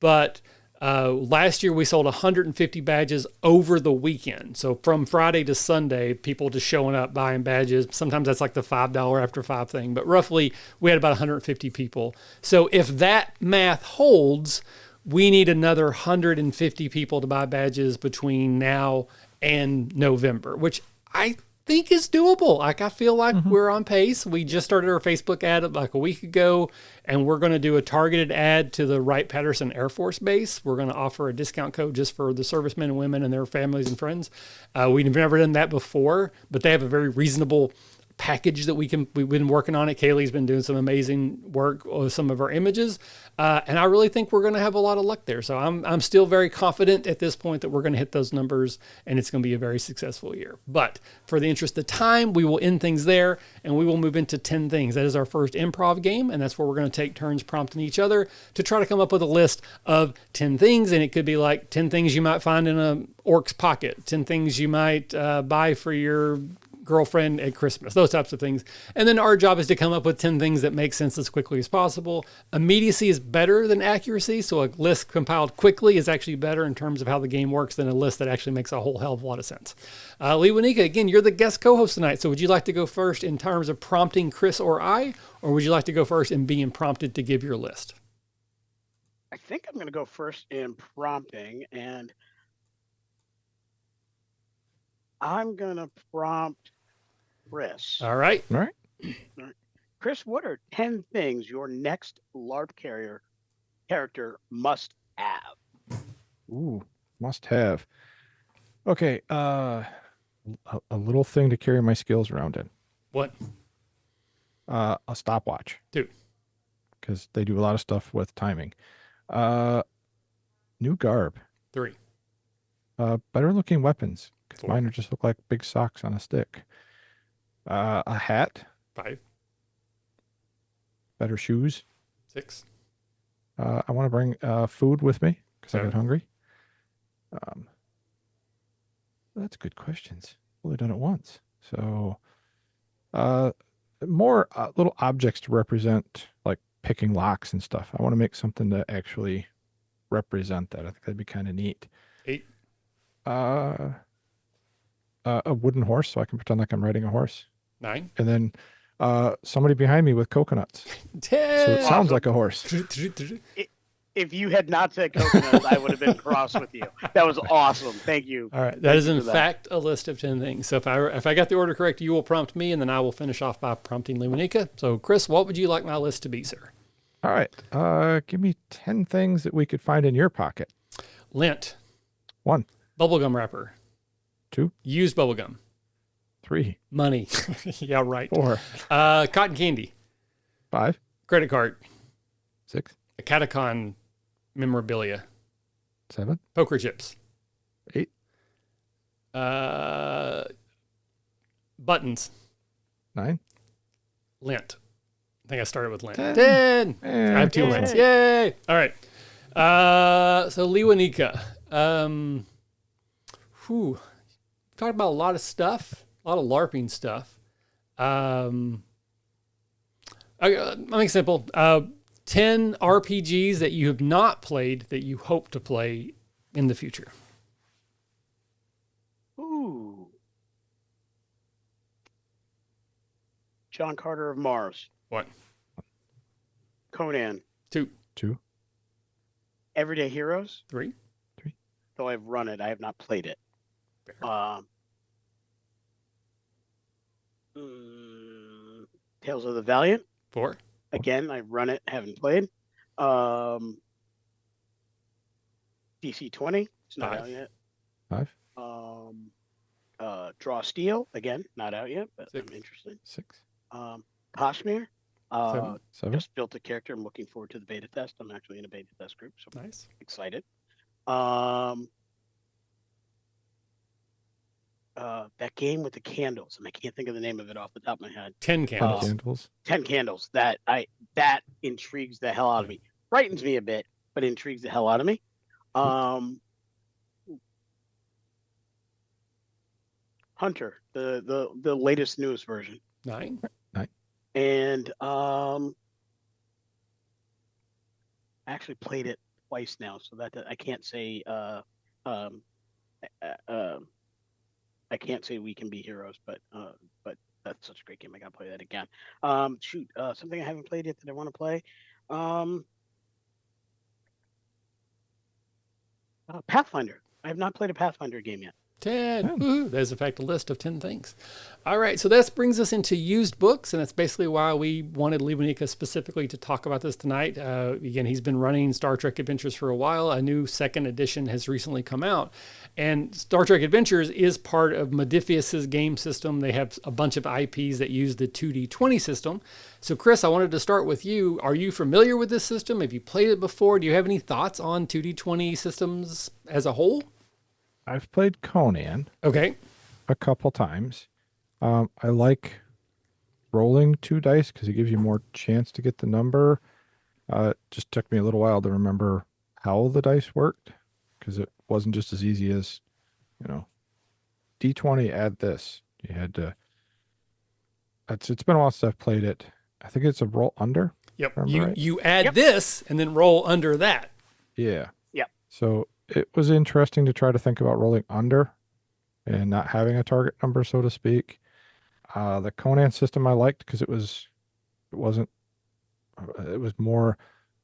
But last year we sold 150 badges over the weekend. So from Friday to Sunday, people just showing up buying badges. Sometimes that's like the $5 after 5 thing, but roughly we had about 150 people. So if that math holds, we need another 150 people to buy badges between now and November, which I think is doable. Like, I feel like we're on pace. We just started our Facebook ad like a week ago, and we're going to do a targeted ad to the Wright-Patterson Air Force Base. We're going to offer a discount code just for the servicemen and women and their families and friends. We've never done that before, but they have a very reasonable package that we've been working on it. Kaylee's been doing some amazing work with some of our images. And I really think we're going to have a lot of luck there. So I'm still very confident at this point that we're going to hit those numbers, and it's going to be a very successful year. But for the interest of time, we will end things there, and we will move into 10 things. That is our first improv game, and that's where we're going to take turns prompting each other to try to come up with a list of 10 things. And it could be like 10 things you might find in a orc's pocket, 10 things you might buy for your girlfriend at Christmas, those types of things. And then our job is to come up with 10 things that make sense as quickly as possible. Immediacy is better than accuracy. So a list compiled quickly is actually better in terms of how the game works than a list that actually makes a whole hell of a lot of sense. Lewanika, again, you're the guest co-host tonight. So would you like to go first in terms of prompting Chris or I, or would you like to go first in being prompted to give your list? I think I'm going to go first in prompting, and I'm going to prompt Chris. All right. Chris, what are 10 things your next LARP character must have? Ooh, must have. Okay. a little thing to carry my skills around in. What? A stopwatch. 2. Because they do a lot of stuff with timing. New garb. 3. Better looking weapons. Because 4. mine just look like big socks on a stick. A hat. 5. Better shoes. 6. I want to bring food with me because I 7. get hungry. That's good questions. Only done it once. So, more little objects to represent, like picking locks and stuff. I want to make something to actually represent that. I think that'd be kind of neat. 8. A wooden horse, so I can pretend like I'm riding a horse. 9. And then somebody behind me with coconuts. 10. So it sounds like a horse. If you had not said coconuts, I would have been cross with you. That was awesome. Thank you. All right. That is in fact a list of 10 things. So if I got the order correct, you will prompt me, and then I will finish off by prompting Lewanika. So Chris, what would you like my list to be, sir? All right. Give me 10 things that we could find in your pocket. Lint. 1. Bubblegum wrapper. 2. Used bubblegum. 3. Money. Yeah, right. 4. Cotton candy. 5. Credit card. 6. AcadeCon memorabilia. 7. Poker chips. 8. Buttons. 9. Lint. I think I started with lint. 10. 10. I Yeah, have 2 Yay. lints. Yay. All right. So Lewanika. Talked about a lot of stuff, a lot of LARPing stuff. I'll make it simple. 10 RPGs that you have not played that you hope to play in the future. Ooh. John Carter of Mars. 1. Conan. 2. 2. Everyday Heroes. 3. Though I've run it, I have not played it. Tales of the Valiant. 4. Again, I've run it, haven't played. DC 20. It's not 5. out yet. 5. Draw Steel. Again, not out yet, but 6. I'm interested. 6. Kashmir. 7. 7. Just built a character. I'm looking forward to the beta test. I'm actually in a beta test group, so I'm Nice. excited. That game with the candles, and I can't think of the name of it off the top of my head. 10 candles. Candles. 10 Candles. That intrigues the hell out of me. Frightens me a bit, but intrigues the hell out of me. Hunter, the latest newest version. 9. And I actually played it twice now, so that I can't say I can't say We Can Be Heroes, but that's such a great game. I gotta play that again. Something I haven't played yet that I want to play. Pathfinder. I have not played a Pathfinder game yet. 10. Woo-hoo. There's in fact a list of 10 things. All right, so this brings us into used books, and that's basically why we wanted Lewanika specifically to talk about this tonight. Again, he's been running Star Trek Adventures for a while. A new 2nd edition has recently come out, and Star Trek Adventures is part of Modiphius's game system. They have a bunch of IPs that use the 2D20 system. So Chris, I wanted to start with you. Are you familiar with this system? Have you played it before? Do you have any thoughts on 2D20 systems as a whole? I've played Conan Okay. a couple times. I like rolling 2 dice because it gives you more chance to get the number. It just took me a little while to remember how the dice worked because it wasn't just as easy as, D20, add this. You had to. It's been a while since I've played it. I think it's a roll under. Yep. Right? You add this and then roll under that. Yeah. Yep. So it was interesting to try to think about rolling under and not having a target number, so to speak. The Conan system I liked because it was more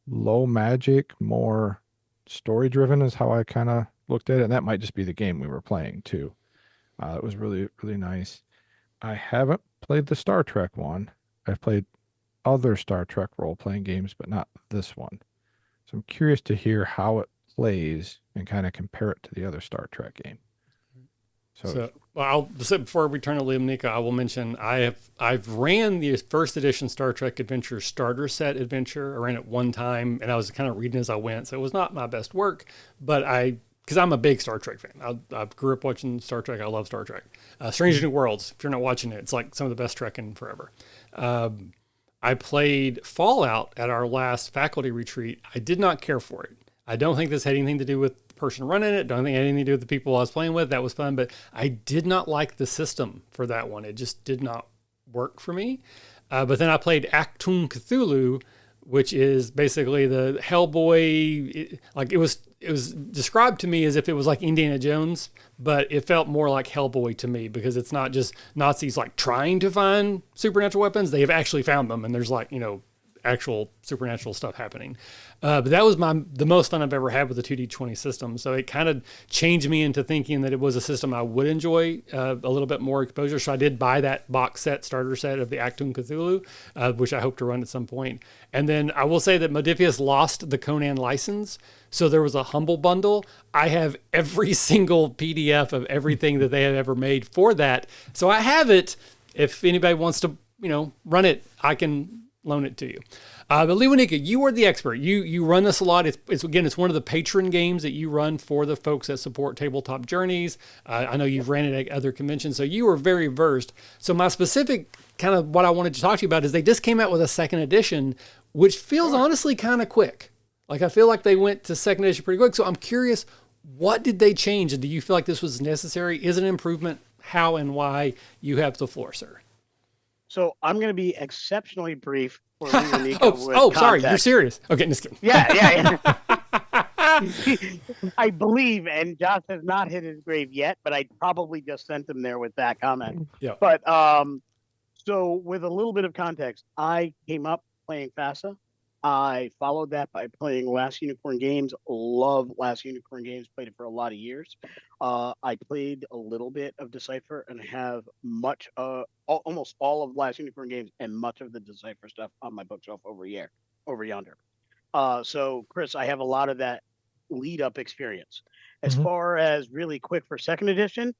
low magic, more story driven is how I kind of looked at it. And that might just be the game we were playing too. It was really, really nice. I haven't played the Star Trek one. I've played other Star Trek role-playing games, but not this one. So I'm curious to hear how it plays and kind of compare it to the other Star Trek game. So well, I'll just say before we turn to Lewanika, I will mention I've ran the first edition Star Trek Adventure starter set adventure. I ran it one time, and I was kind of reading as I went, so it was not my best work, but because I'm a big Star Trek fan. I grew up watching Star Trek. I love Star Trek. Strange New Worlds. If you're not watching it, it's like some of the best trekking forever. I played Fallout at our last faculty retreat. I did not care for it. I don't think this had anything to do with the person running it. Don't think it had anything to do with the people I was playing with. That was fun, but I did not like the system for that one. It just did not work for me. But then I played Achtung Cthulhu, which is basically the Hellboy. It was described to me as if it was like Indiana Jones, but it felt more like Hellboy to me because it's not just Nazis like trying to find supernatural weapons. They have actually found them, and there's actual supernatural stuff happening. But that was the most fun I've ever had with the 2D20 system. So it kind of changed me into thinking that it was a system I would enjoy a little bit more exposure. So I did buy that box set, starter set of the Achtung Cthulhu, which I hope to run at some point. And then I will say that Modiphius lost the Conan license. So there was a Humble Bundle. I have every single PDF of everything that they have ever made for that. So I have it. If anybody wants to, run it, I can loan it to you. But Lewanika, you are the expert. You run this a lot. It's one of the patron games that you run for the folks that support Tabletop Journeys. I know you've ran it at other conventions, so you are very versed. So my specific kind of what I wanted to talk to you about is they just came out with a second edition, which feels honestly kind of quick. Like I feel like they went to second edition pretty quick. So I'm curious, what did they change? And do you feel like this was necessary? Is it an improvement? How and why? You have the floor, sir. So I'm going to be exceptionally brief for Lewanika. Sorry, you're serious. Okay, just kidding. Yeah. I believe, and Josh has not hit his grave yet, but I probably just sent him there with that comment. Yeah. But so with a little bit of context, I came up playing FASA. I followed that by playing Last Unicorn Games. Love Last Unicorn Games. Played it for a lot of years. I played a little bit of Decipher and have almost all of Last Unicorn Games and much of the Decipher stuff on my bookshelf over yonder. So, Chris, I have a lot of that lead-up experience. As far as really quick for second edition,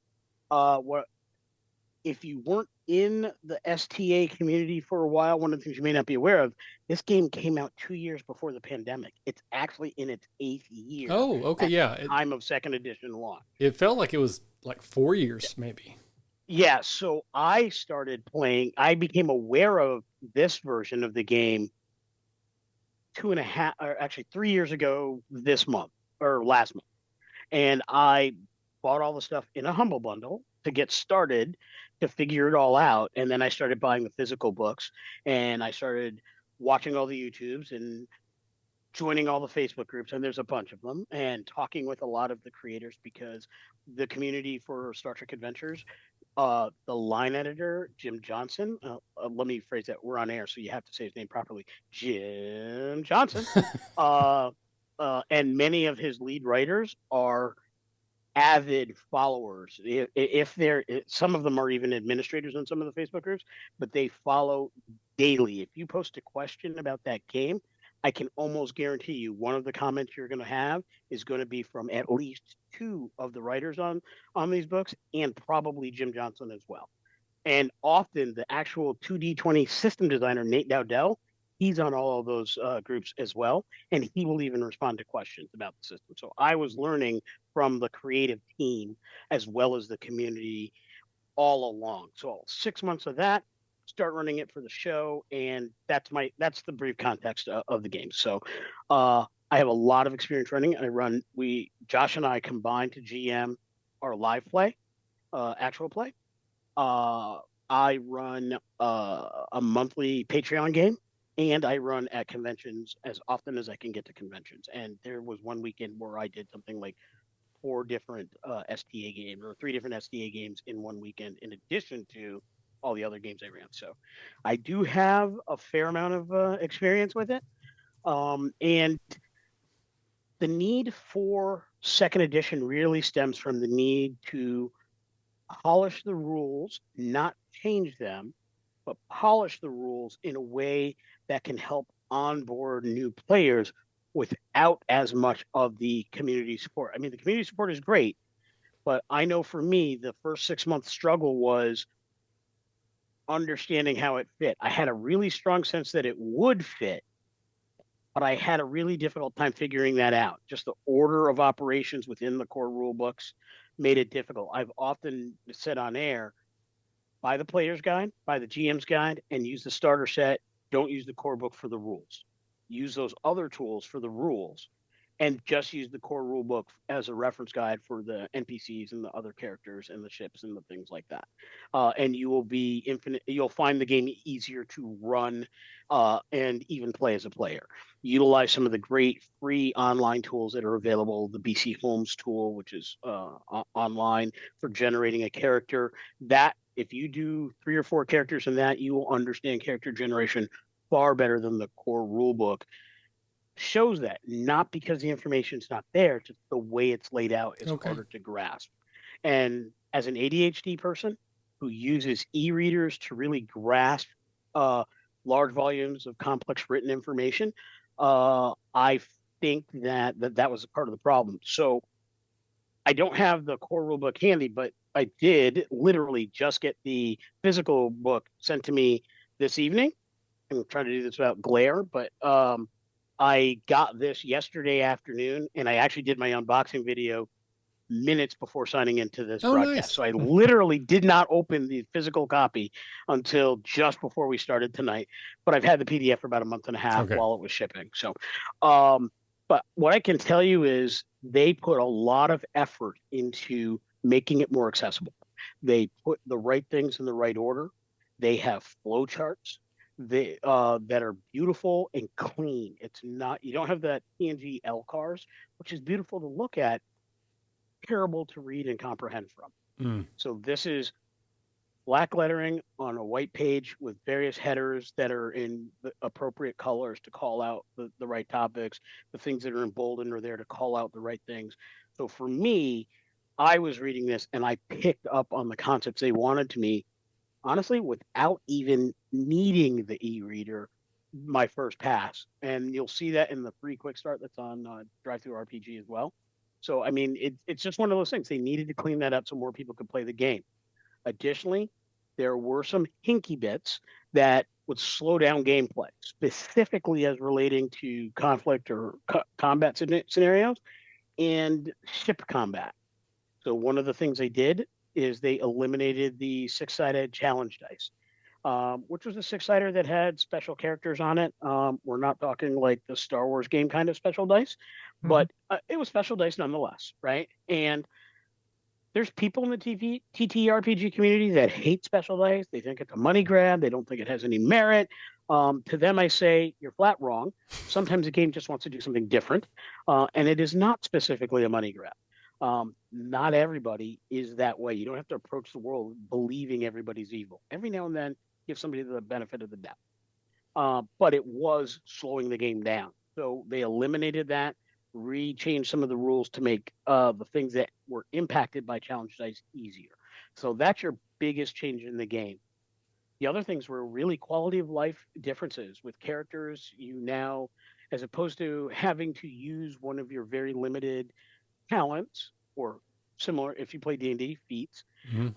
if you weren't in the STA community for a while, one of the things you may not be aware of, this game came out 2 years before the pandemic. It's actually in its 8th year. Oh, okay, yeah. Time of second edition launch. It felt like it was like 4 years, maybe. Yeah, so I started playing. I became aware of this version of the game 3 years ago last month. And I bought all the stuff in a Humble Bundle to get started, to figure it all out. And then I started buying the physical books, and I started watching all the YouTubes and joining all the Facebook groups, and there's a bunch of them, and talking with a lot of the creators, because the community for Star Trek Adventures, the line editor, Jim Johnson, let me phrase that, we're on air, so you have to say his name properly, Jim Johnson, and many of his lead writers are avid followers. If some of them are even administrators on some of the Facebook groups, but they follow daily. If you post a question about that game, I can almost guarantee you one of the comments you're going to have is going to be from at least two of the writers on these books, and probably Jim Johnson as well. And often the actual 2D20 system designer, Nate Dowdell, he's on all of those groups as well, and he will even respond to questions about the system. So I was learning from the creative team as well as the community all along. So 6 months of that, start running it for the show, and that's the brief context of the game. So I have a lot of experience running. Josh and I combined to GM our live play, actual play. I run a monthly Patreon game, and I run at conventions as often as I can get to conventions. And there was one weekend where I did something like 4 different STA games, or 3 different STA games in one weekend, in addition to all the other games I ran. So I do have a fair amount of experience with it. And the need for second edition really stems from the need to polish the rules, not change them, but polish the rules in a way that can help onboard new players without as much of the community support. I mean, the community support is great, But I know for me, the first 6 month struggle was understanding how it fit. I had a really strong sense that it would fit, but I had a really difficult time figuring that out. Just the order of operations within the core rule books made it difficult. I've often said on air, buy the player's guide, buy the GM's guide, and use the starter set. Don't use the core book for the rules. Use those other tools for the rules, and just use the core rule book as a reference guide for the NPCs and the other characters and the ships and the things like that. And you will be infinite. You'll find the game easier to run and even play as a player. Utilize some of the great free online tools that are available. The BC Homes tool, which is online for generating a character. That if you do 3 or 4 characters in that, you will understand character generation far better than the core rule book shows that, not because the information's not there, just the way it's laid out is harder to grasp. And as an ADHD person who uses e-readers to really grasp large volumes of complex written information, I think that was a part of the problem. So I don't have the core rule book handy, but I did literally just get the physical book sent to me this evening. I'm trying to do this without glare, but I got this yesterday afternoon, and I actually did my unboxing video minutes before signing into this broadcast. Nice. So I literally did not open the physical copy until just before we started tonight. But I've had the PDF for about a month and a half while it was shipping. So, but what I can tell you is they put a lot of effort into making it more accessible. They put the right things in the right order. They have flowcharts that are beautiful and clean. It's not, you don't have that PNG LCARs, which is beautiful to look at, terrible to read and comprehend from. So this is black lettering on a white page with various headers that are in the appropriate colors to call out the right topics. The things that are emboldened are there to call out the right things. So for me, I was reading this and I picked up on the concepts they wanted to me, honestly, without even needing the e-reader my first pass. And you'll see that in the free quick start that's on DriveThruRPG as well. So, I mean, it's just one of those things. They needed to clean that up so more people could play the game. Additionally, there were some hinky bits that would slow down gameplay, specifically as relating to conflict or combat scenarios and ship combat. So one of the things they did is they eliminated the 6-sided challenge dice, which was a 6-sider that had special characters on it. We're not talking like the Star Wars game kind of special dice, but it was special dice nonetheless, right? And there's people in the TTRPG community that hate special dice. They think it's a money grab. They don't think it has any merit. To them, I say, you're flat wrong. Sometimes the game just wants to do something different, and it is not specifically a money grab. Not everybody is that way. You don't have to approach the world believing everybody's evil. Every now and then, give somebody the benefit of the doubt. But it was slowing the game down. So they eliminated that, changed some of the rules to make the things that were impacted by challenge dice easier. So that's your biggest change in the game. The other things were really quality of life differences with characters. You now, as opposed to having to use one of your very limited talents, or similar if you play D&D, feats,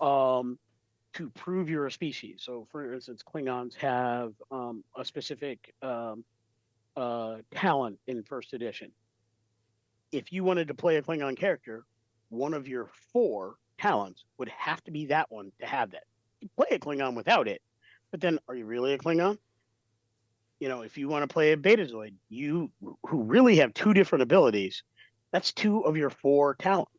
to prove you're a species. So for instance, Klingons have a specific talent in first edition. If you wanted to play a Klingon character, one of your 4 talents would have to be that one to have that. You play a Klingon without it, but then are you really a Klingon? You know, if you want to play a Betazoid, you who really have 2 different abilities, that's 2 of your 4 talents.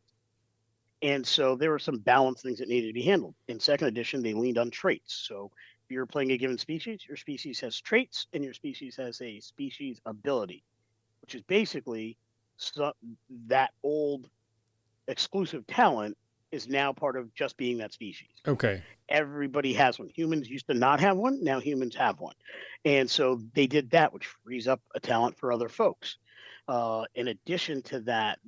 And so there were some balance things that needed to be handled. In second edition, they leaned on traits. So if you're playing a given species, your species has traits and your species has a species ability, which is basically that old exclusive talent is now part of just being that species. Okay. Everybody has one. Humans used to not have one. Now humans have one. And so they did that, which frees up a talent for other folks. In addition to that,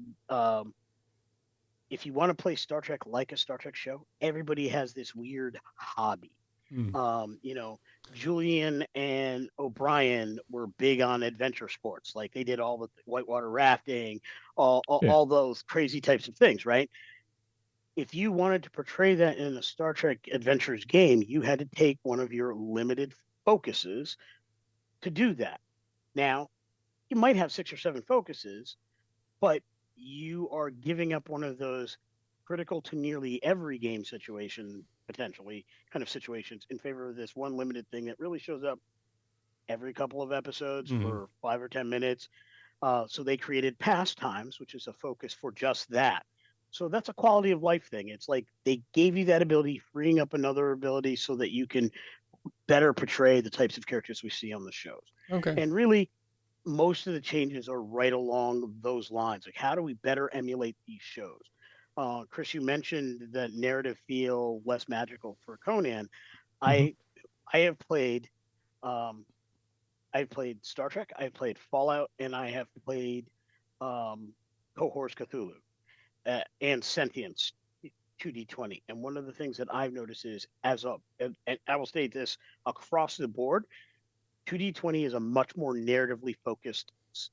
if you want to play Star Trek like a Star Trek show, everybody has this weird hobby. You know, Julian and O'Brien were big on adventure sports. Like they did all the whitewater rafting, all those crazy types of things, right? if you wanted to portray that in a Star Trek Adventures game, you had to take one of your limited focuses to do that. Now, you might have 6 or 7 focuses, but you are giving up one of those critical to nearly every game situation, potentially kind of situations, in favor of this one limited thing that really shows up every couple of episodes for 5 or 10 minutes. So they created pastimes, which is a focus for just that. So that's a quality of life thing. It's like they gave you that ability, freeing up another ability so that you can better portray the types of characters we see on the shows. Okay. And really, most of the changes are right along those lines. Like, how do we better emulate these shows? Chris, you mentioned that narrative feel less magical for Conan. I have played I've played Star Trek, I've played Fallout, and I have played Cohorts Cthulhu and Sentients 2D20. And one of the things that I've noticed is, and I will state this across the board, 2D20 is a much more narratively focused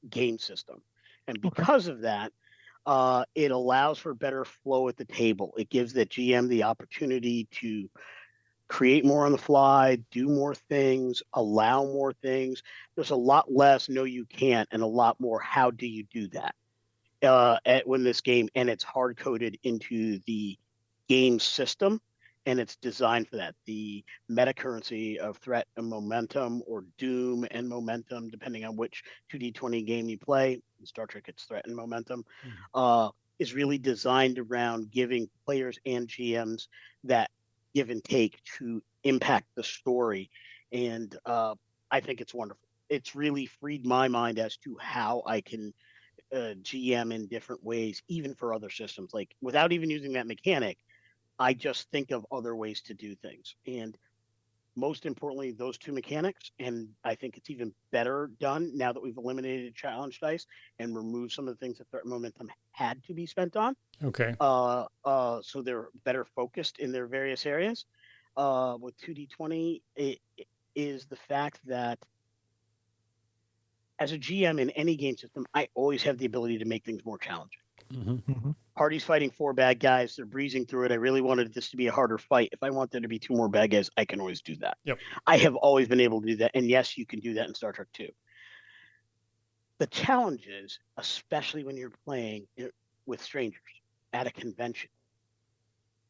game system. And because of that, it allows for better flow at the table. It gives the GM the opportunity to create more on the fly, do more things, allow more things. There's a lot less no you can't and a lot more how do you do that when this game, and it's hard coded into the game system, and it's designed for that. The meta currency of threat and momentum, or doom and momentum, depending on which 2D20 game you play. In Star Trek, it's threat and momentum, is really designed around giving players and GMs that give and take to impact the story. And I think it's wonderful. It's really freed my mind as to how I can GM in different ways, even for other systems. Like, without even using that mechanic, I just think of other ways to do things. And most importantly, those two mechanics, and I think it's even better done now that we've eliminated challenge dice and removed some of the things that threat momentum had to be spent on. Okay. So they're better focused in their various areas. With 2D20, it is the fact that as a GM in any game system, I always have the ability to make things more challenging. Party's fighting 4 bad guys. They're breezing through it. I really wanted this to be a harder fight. If I want there to be 2 more bad guys, I can always do that. Yep. I have always been able to do that. And yes, you can do that in Star Trek too. The challenge is, especially when you're playing with strangers at a convention,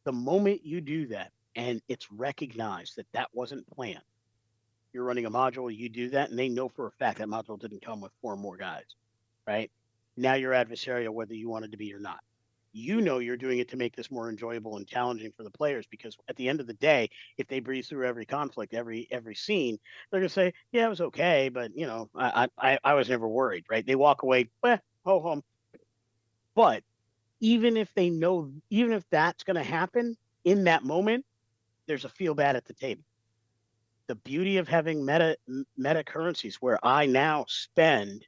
the moment you do that and it's recognized that that wasn't planned, you're running a module, you do that, and they know for a fact that module didn't come with 4 more guys, right? Now you're adversarial whether you wanted to be or not. You know you're doing it to make this more enjoyable and challenging for the players, because at the end of the day, if they breeze through every conflict, every scene, they're gonna say, yeah, it was okay, but you know, I was never worried, right? They walk away, ho hum. But even if they know, even if that's gonna happen in that moment, there's a feel bad at the table. The beauty of having meta currencies, where I now spend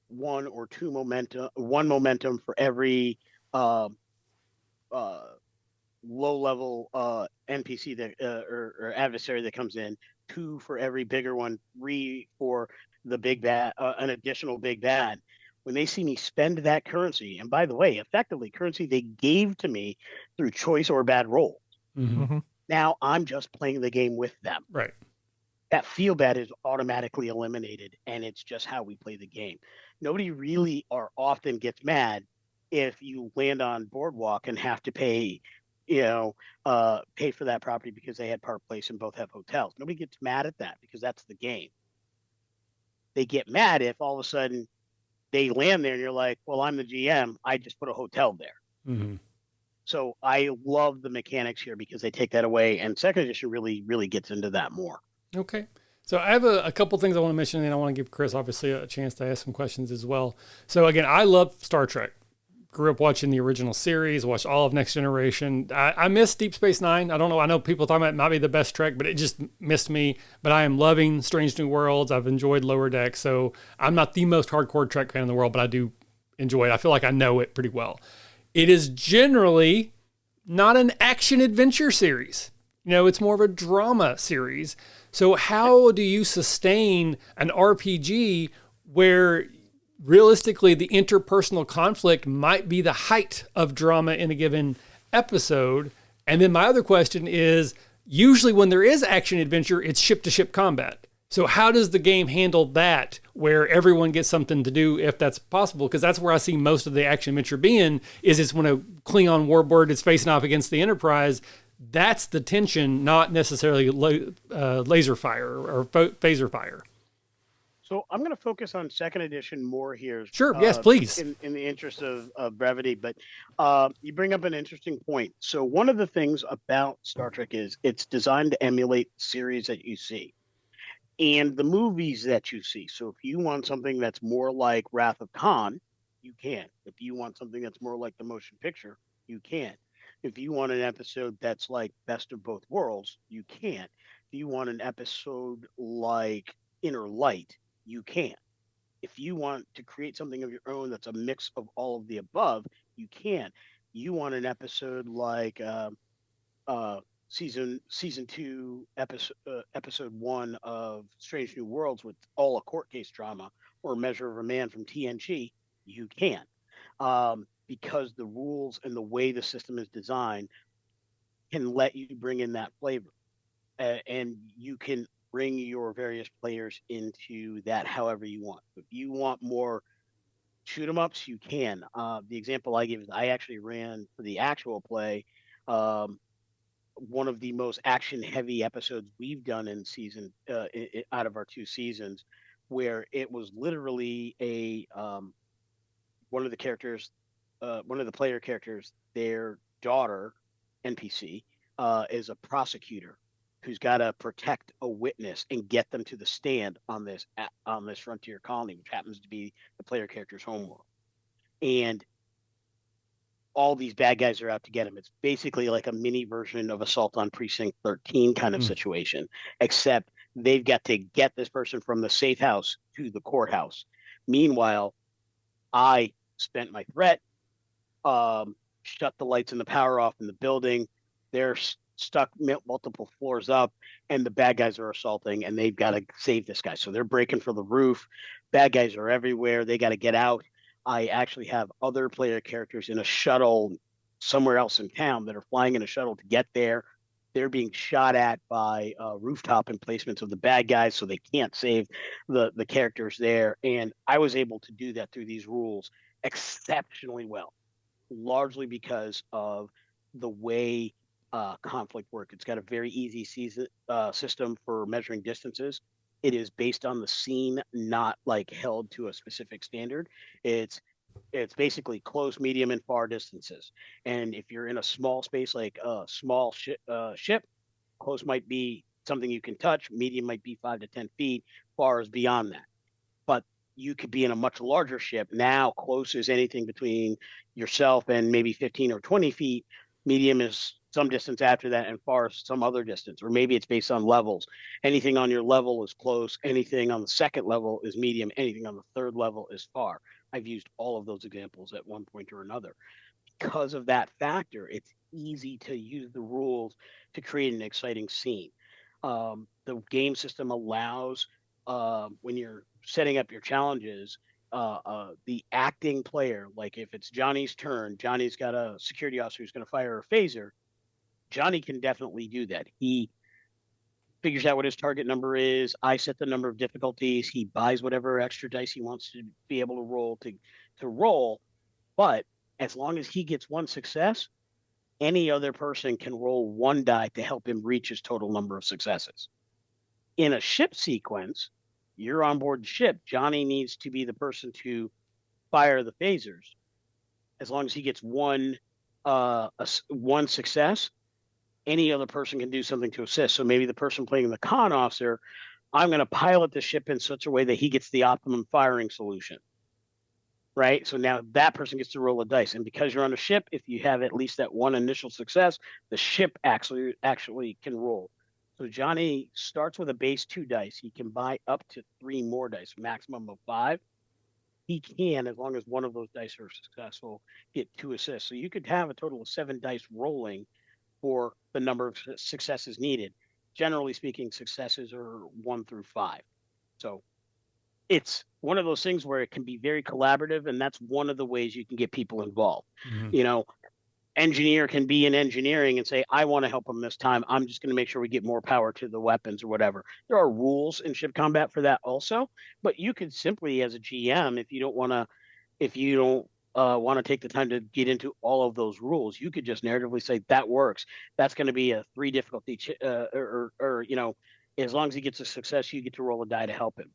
1 or 2 momentum for every low level NPC that or adversary that comes in, 2 for every bigger one, 3 for the big bad, an additional big bad. When they see me spend that currency, and by the way, effectively currency they gave to me through choice or bad roll. Now I'm just playing the game with them. Right. That feel bad is automatically eliminated, and it's just how we play the game. Nobody really or often gets mad if you land on Boardwalk and have to pay, pay for that property because they had Park Place and both have hotels. Nobody gets mad at that because that's the game. They get mad if all of a sudden they land there and you're like, well, I'm the GM. I just put a hotel there. So I love the mechanics here because they take that away, and second edition really, really gets into that more. Okay. So I have a couple things I want to mention, and I want to give Chris obviously a chance to ask some questions as well. So again, I love Star Trek. Grew up watching the original series, watched all of Next Generation. I miss Deep Space Nine. I don't know. I know people talking about it might be the best Trek, but it just missed me. But I am loving Strange New Worlds. I've enjoyed Lower Deck. So I'm not the most hardcore Trek fan in the world, but I do enjoy it. I feel like I know it pretty well. It is generally not an action adventure series. It's more of a drama series. So how do you sustain an RPG where realistically, the interpersonal conflict might be the height of drama in a given episode. And then my other question is, usually when there is action adventure, it's ship-to-ship combat. So how does the game handle that, where everyone gets something to do if that's possible? Because that's where I see most of the action adventure being, is it's when a Klingon warbird is facing off against the Enterprise. That's the tension, not necessarily laser fire or phaser fire. So I'm going to focus on second edition more here. Sure. Yes, please. In the interest of brevity, but you bring up an interesting point. So one of the things about Star Trek is it's designed to emulate the series that you see and the movies that you see. So if you want something that's more like Wrath of Khan, you can. If you want something that's more like the motion picture, you can. If you want an episode that's like Best of Both Worlds, you can. If you want an episode like Inner Light, you can. If you want to create something of your own that's a mix of all of the above, you can. You want an episode like season 2 episode 1 of Strange New Worlds with all a court case drama, or Measure of a Man from TNG, you can. Because the rules and the way the system is designed can let you bring in that flavor, and you can bring your various players into that however you want. If you want more shoot 'em ups, you can. The example I give is I actually ran for the actual play one of the most action heavy episodes we've done in season out of our 2 seasons, where it was literally a one of the characters, one of the player characters, their daughter NPC is a prosecutor who's got to protect a witness and get them to the stand on this frontier colony, which happens to be the player character's homeworld. And all these bad guys are out to get him. It's basically like a mini version of Assault on Precinct 13 kind of situation, except they've got to get this person from the safe house to the courthouse. Meanwhile, I spent my threat, shut the lights and the power off in the building. They're stuck multiple floors up, and the bad guys are assaulting, and they've got to save this guy. So they're breaking for the roof. Bad guys are everywhere. They got to get out. I actually have other player characters in a shuttle somewhere else in town that are flying in a shuttle to get there. They're being shot at by rooftop emplacements of the bad guys, so they can't save the characters there. And I was able to do that through these rules exceptionally well, largely because of the way conflict work. It's got a very easy system for measuring distances. It is based on the scene, not like held to a specific standard. It's basically close, medium, and far distances. And if you're in a small space, like a small ship, close might be something you can touch. Medium might be 5 to 10 feet. Far is beyond that. But you could be in a much larger ship. Now, close is anything between yourself and maybe 15 or 20 feet. Medium is some distance after that, and far is some other distance. Or maybe it's based on levels. Anything on your level is close. Anything on the second level is medium. Anything on the third level is far. I've used all of those examples at one point or another. Because of that factor, it's easy to use the rules to create an exciting scene. The game system allows, when you're setting up your challenges, the acting player, like if it's Johnny's turn, Johnny's got a security officer who's going to fire a phaser. Johnny can definitely do that. He figures out what his target number is. I set the number of difficulties. He buys whatever extra dice he wants to be able to roll. But as long as he gets one success, any other person can roll one die to help him reach his total number of successes. In a ship sequence, you're on board the ship. Johnny needs to be the person to fire the phasers. As long as he gets one success, any other person can do something to assist. So maybe the person playing the con officer, I'm going to pilot the ship in such a way that he gets the optimum firing solution. Right? So now that person gets to roll a dice. And because you're on a ship, if you have at least that one initial success, the ship actually can roll. So Johnny starts with a base 2 dice. He can buy up to 3 more dice, maximum of 5. He can, as long as one of those dice are successful, get 2 assists. So you could have a total of 7 dice rolling for the number of successes needed. Generally speaking, successes are 1 through 5. So it's one of those things where it can be very collaborative, and that's one of the ways you can get people involved. Engineer can be in engineering and say, I want to help them this time. I'm just going to make sure we get more power to the weapons or whatever. There are rules in ship combat for that also, but you could simply, as a GM, if you don't want to take the time to get into all of those rules, you could just narratively say that works. That's going to be a 3 difficulty, as long as he gets a success, you get to roll a die to help him,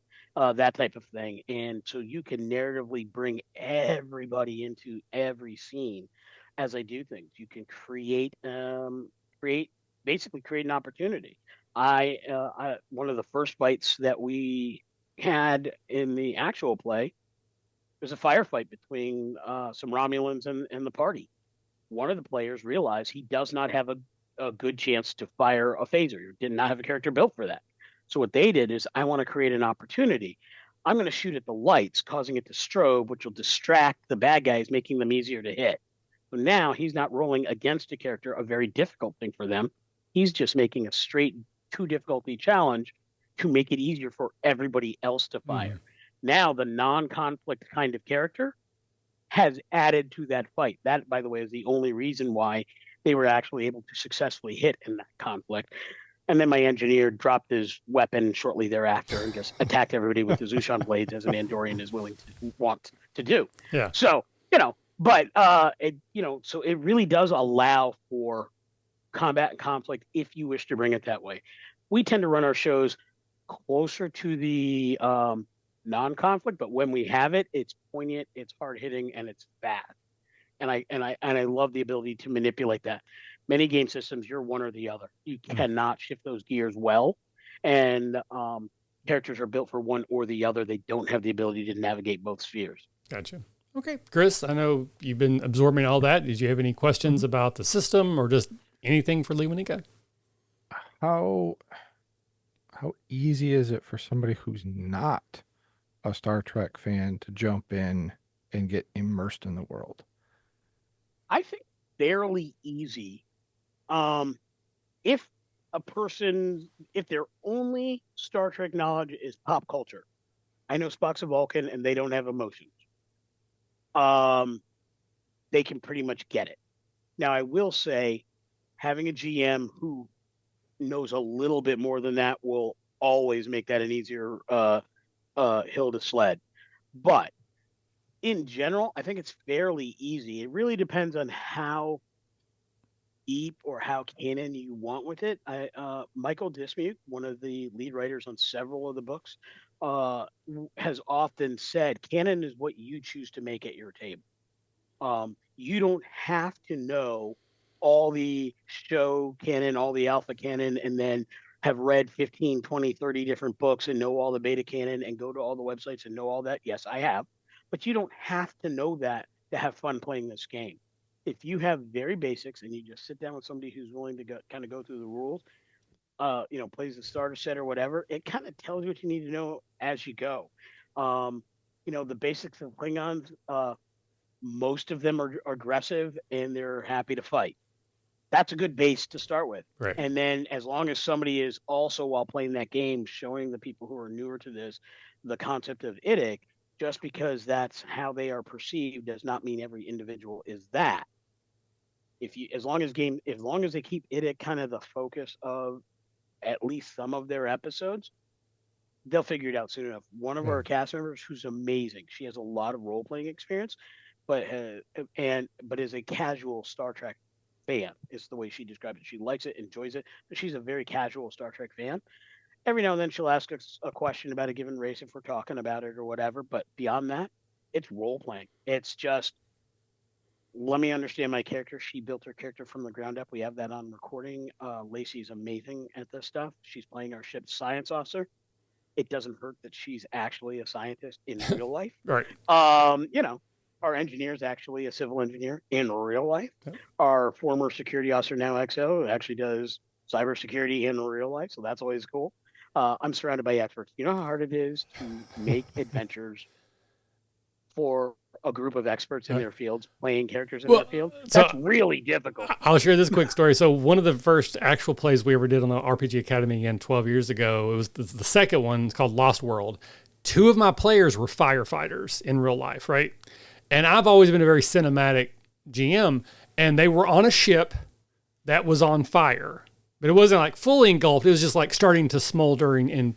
that type of thing. And so you can narratively bring everybody into every scene. As I do things, you can create an opportunity. One of the first fights that we had in the actual play was a firefight between some Romulans and the party. One of the players realized he does not have a good chance to fire a phaser. Did not have a character built for that. So what they did is, I want to create an opportunity. I'm going to shoot at the lights, causing it to strobe, which will distract the bad guys, making them easier to hit. So now he's not rolling against a character, a very difficult thing for them. He's just making a straight 2 difficulty challenge to make it easier for everybody else to fire. Now the non-conflict kind of character has added to that fight. That, by the way, is the only reason why they were actually able to successfully hit in that conflict. And then my engineer dropped his weapon shortly thereafter and just attacked everybody with his Ushan blades, as an Andorian is want to do. Yeah. So, but so it really does allow for combat and conflict if you wish to bring it that way. We tend to run our shows closer to the non-conflict, but when we have it, it's poignant, it's hard-hitting, and it's fast. And I love the ability to manipulate that. Many game systems, you're one or the other. You cannot shift those gears well, and characters are built for one or the other. They don't have the ability to navigate both spheres. Gotcha. Okay, Chris, I know you've been absorbing all that. Did you have any questions about the system or just anything for Lewanika? How easy is it for somebody who's not a Star Trek fan to jump in and get immersed in the world? I think fairly easy. If their only Star Trek knowledge is pop culture, I know Spock's a Vulcan and they don't have emotions. They can pretty much get it. Now, I will say, having a GM who knows a little bit more than that will always make that an easier hill to sled. But in general, I think it's fairly easy. It really depends on how deep or how canon you want with it. Michael Dismuke, one of the lead writers on several of the books, has often said canon is what you choose to make at your table. You don't have to know all the show canon, all the alpha canon, and then have read 15, 20, 30 different books and know all the beta canon and go to all the websites and know all that. Yes, I have. But you don't have to know that to have fun playing this game. If you have very basics and you just sit down with somebody who's willing to go through the rules, plays the starter set or whatever, it kind of tells you what you need to know as you go. The basics of Klingons, most of them are aggressive and they're happy to fight. That's a good base to start with. Right. And then as long as somebody is also, while playing that game, showing the people who are newer to this the concept of IDIC, just because that's how they are perceived does not mean every individual is that. As long as they keep IDIC kind of the focus of at least some of their episodes, they'll figure it out soon enough. One of our cast members, who's amazing, she has a lot of role playing experience, but is a casual Star Trek fan, is the way she describes it. She likes it, enjoys it, but she's a very casual Star Trek fan. Every now and then she'll ask us a question about a given race if we're talking about it or whatever, but beyond that, it's role playing. It's just, let me understand my character. She built her character from the ground up. We have that on recording. Lacey's amazing at this stuff. She's playing our ship's science officer. It doesn't hurt that she's actually a scientist in real life. Right. Our engineer is actually a civil engineer in real life. Okay. Our former security officer, now XO, actually does cybersecurity in real life. So that's always cool. I'm surrounded by experts. You know how hard it is to make adventures for a group of experts in their fields, playing characters in their field? That's really difficult. I'll share this quick story. So one of the first actual plays we ever did on the RPG Academy again 12 years ago, it was the second one. It's called Lost World. 2 of my players were firefighters in real life, right? And I've always been a very cinematic GM, and they were on a ship that was on fire, but it wasn't like fully engulfed. It was just like starting to smolder and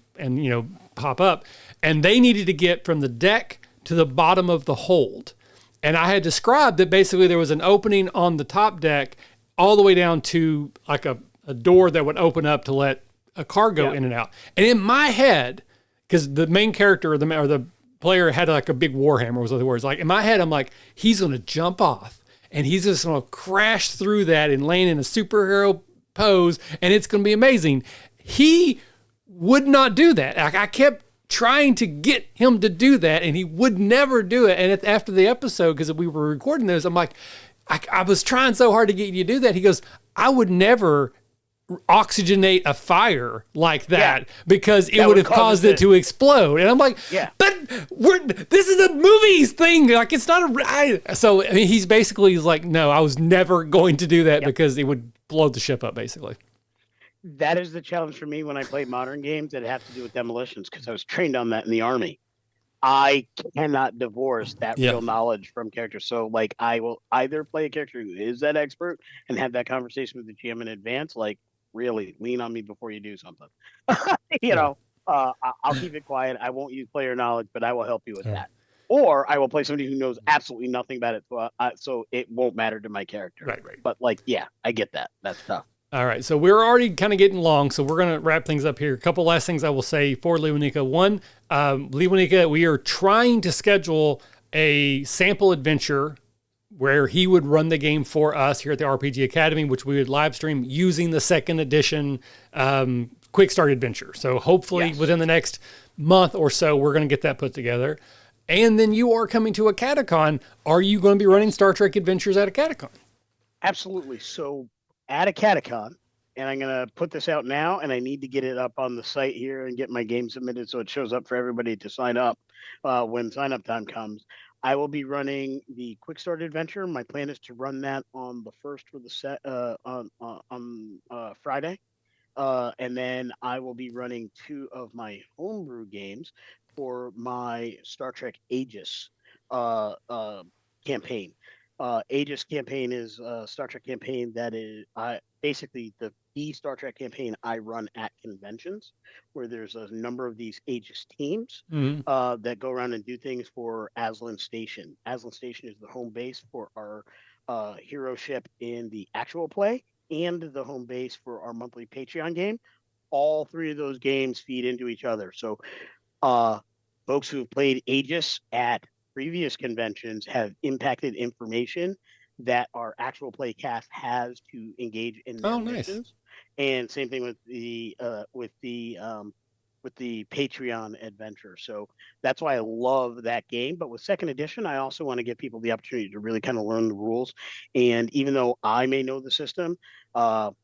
pop up. And they needed to get from the deck to the bottom of the hold. And I had described that basically there was an opening on the top deck all the way down to like a door that would open up to let a car go in and out. And in my head, because the main character or the player had like a big warhammer was the words. Like in my head, I'm like, he's going to jump off and he's just going to crash through that and land in a superhero pose. And it's going to be amazing. He would not do that. I kept trying to get him to do that and he would never do it. And after the episode, because we were recording those, I'm like, I was trying so hard to get you to do that. He goes, I would never oxygenate a fire like that because it would have caused it to explode. And I'm like, but this is a movies thing. Like it's not so I mean, he's like, no, I was never going to do that because it would blow the ship up basically. That is the challenge for me when I play modern games that have to do with demolitions, because I was trained on that in the Army. I cannot divorce that real knowledge from characters. So like I will either play a character who is that expert and have that conversation with the GM in advance, like really lean on me before you do something. I'll keep it quiet. I won't use player knowledge, but I will help you with that. Or I will play somebody who knows absolutely nothing about it, so it won't matter to my character. Right. But like, I get that. That's tough. All right, so we're already kind of getting long, so we're going to wrap things up here. A couple last things I will say for Lewanika. One, Lewanika, we are trying to schedule a sample adventure where he would run the game for us here at the RPG Academy, which we would live stream using the 2nd edition Quick Start Adventure. So hopefully within the next month or so, we're going to get that put together. And then you are coming to AcadeCon. Are you going to be running Star Trek Adventures at AcadeCon? Absolutely. So at AcadeCon, and I'm going to put this out now, and I need to get it up on the site here and get my game submitted so it shows up for everybody to sign up when sign-up time comes. I will be running the Quick Start Adventure. My plan is to run that on the 1st for the set on Friday. And then I will be running 2 of my homebrew games for my Star Trek Aegis campaign. Aegis campaign is a Star Trek campaign that is basically the Star Trek campaign I run at conventions, where there's a number of these Aegis teams that go around and do things for Aslan Station. Aslan Station is the home base for our hero ship in the actual play and the home base for our monthly Patreon game. All 3 of those games feed into each other. So folks who have played Aegis at previous conventions have impacted information that our actual play cast has to engage in their missions. And same thing with the Patreon adventure. So that's why I love that game. But with 2nd edition, I also want to give people the opportunity to really kind of learn the rules. And even though I may know the system, that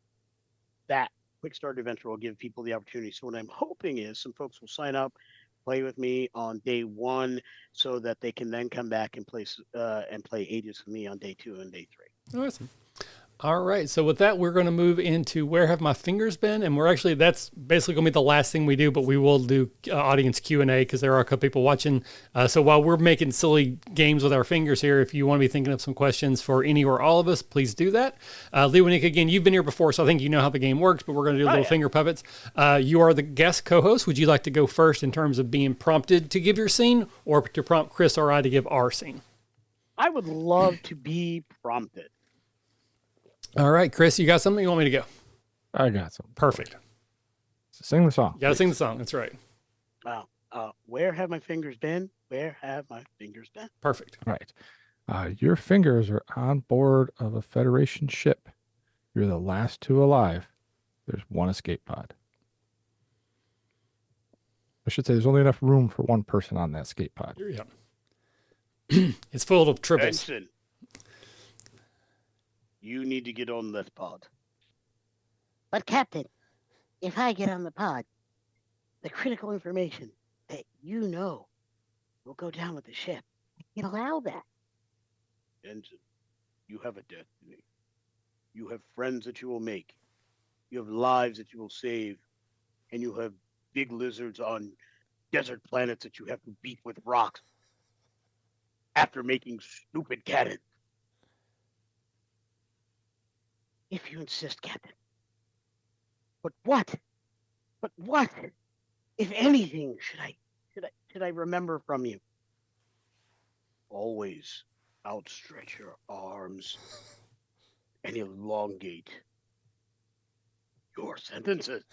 Quick Start Adventure will give people the opportunity. So what I'm hoping is some folks will sign up, play with me on day 1, so that they can then come back and play Aegis with me on day 2 and day 3. Awesome. All right. So with that, we're going to move into Where Have My Fingers Been? And that's basically going to be the last thing we do, but we will do audience Q&A because there are a couple people watching. So while we're making silly games with our fingers here, if you want to be thinking of some questions for any or all of us, please do that. Lewanika, again, you've been here before, so I think you know how the game works, but we're going to do little finger puppets. You are the guest co-host. Would you like to go first in terms of being prompted to give your scene, or to prompt Chris or I to give our scene? I would love to be prompted. All right, Chris, you got something? You want me to go? I got something. Perfect. So sing the song. You got to sing the song. That's right. Where have my fingers been? Where have my fingers been? Perfect. All right. Your fingers are on board of a Federation ship. You're the last 2 alive. There's 1 escape pod. I should say there's only enough room for 1 person on that escape pod. Yeah. It's full of triples. Benson, you need to get on this pod. But Captain, if I get on the pod, the critical information that you know will go down with the ship. I can't allow that. Benson, you have a destiny. You have friends that you will make. You have lives that you will save. And you have big lizards on desert planets that you have to beat with rocks after making stupid cannons. If you insist, Captain. But what? But what, if anything, should I remember from you? Always outstretch your arms and elongate your sentences.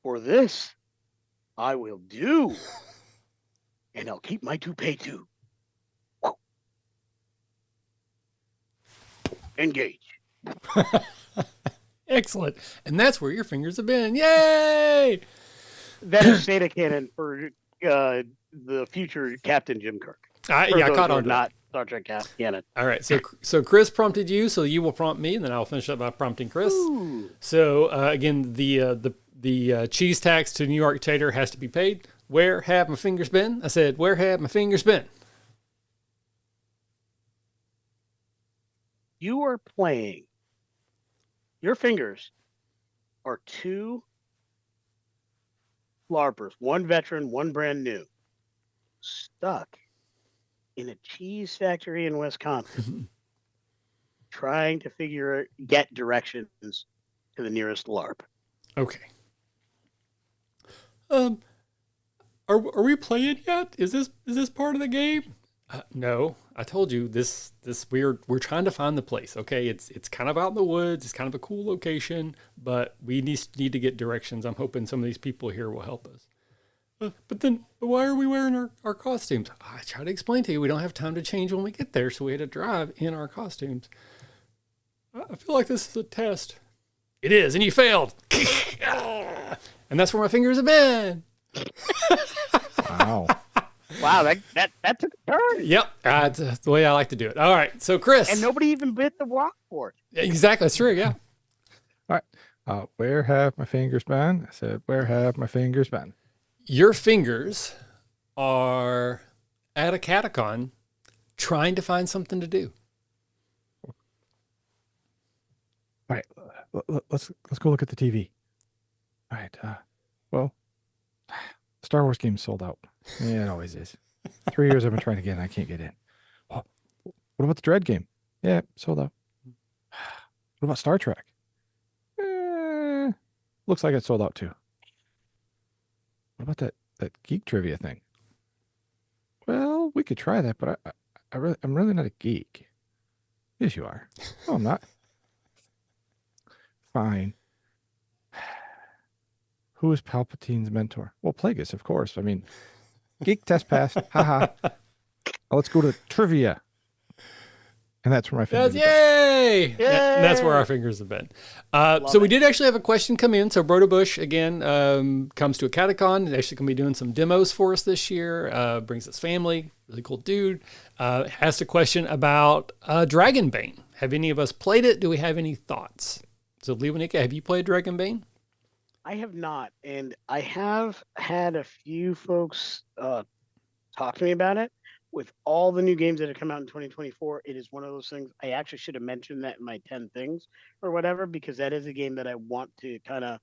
For this, I will do, and I'll keep my toupee too. Engage. Excellent. And that's where your fingers have been. Yay! That is Santa Cannon for the future Captain Jim Kirk. Yeah, I caught on to not Star Trek Cannon. All right. So Chris prompted you, so you will prompt me, and then I'll finish up by prompting Chris. Ooh. So again, the cheese tax to New York Tater has to be paid. Where have my fingers been? I said, where have my fingers been? You are playing. Your fingers are two LARPers, one veteran, one brand new, stuck in a cheese factory in Wisconsin, trying to get directions to the nearest LARP. Okay. Are we playing yet? Is this part of the game? No, I told you this we're trying to find the place. Okay, it's kind of out in the woods. It's kind of a cool location, but we need to get directions. I'm hoping some of these people here will help us. But why are we wearing our costumes? I try to explain to you, we don't have time to change when we get there, so we had to drive in our costumes. I feel like this is a test. It is, and you failed. And that's where my fingers have been. Wow. Wow, that took a turn. Yep, that's the way I like to do it. All right, so Chris. And nobody even bit the rock for it. Exactly, that's true, yeah. All right. Where have my fingers been? I said, where have my fingers been? Your fingers are at AcadeCon trying to find something to do. All right, let's go look at the TV. All right. Well, Star Wars game's sold out. Yeah, it always is. 3 years I've been trying to get in. I can't get in. Oh, what about the Dread game? Yeah, sold out. What about Star Trek? Looks like it's sold out too. What about that geek trivia thing? Well, we could try that, but I'm really not a geek. Yes, you are. No, I'm not. Fine. Who is Palpatine's mentor? Well, Plagueis, of course. I mean, geek test passed. Haha. Let's go to trivia. And that's where my fingers have been. Yay! That's where our fingers have been. So we did actually have a question come in. So Broda Bush, again, comes to AcadeCon. He's actually going to be doing some demos for us this year. Brings his family. Really cool dude. Asked a question about Dragonbane. Have any of us played it? Do we have any thoughts? So Lewanika, have you played Dragonbane? I have not, and I have had a few folks talk to me about it. With all the new games that have come out in 2024, it is one of those things. I actually should have mentioned that in my 10 things or whatever, because that is a game that I want to kind of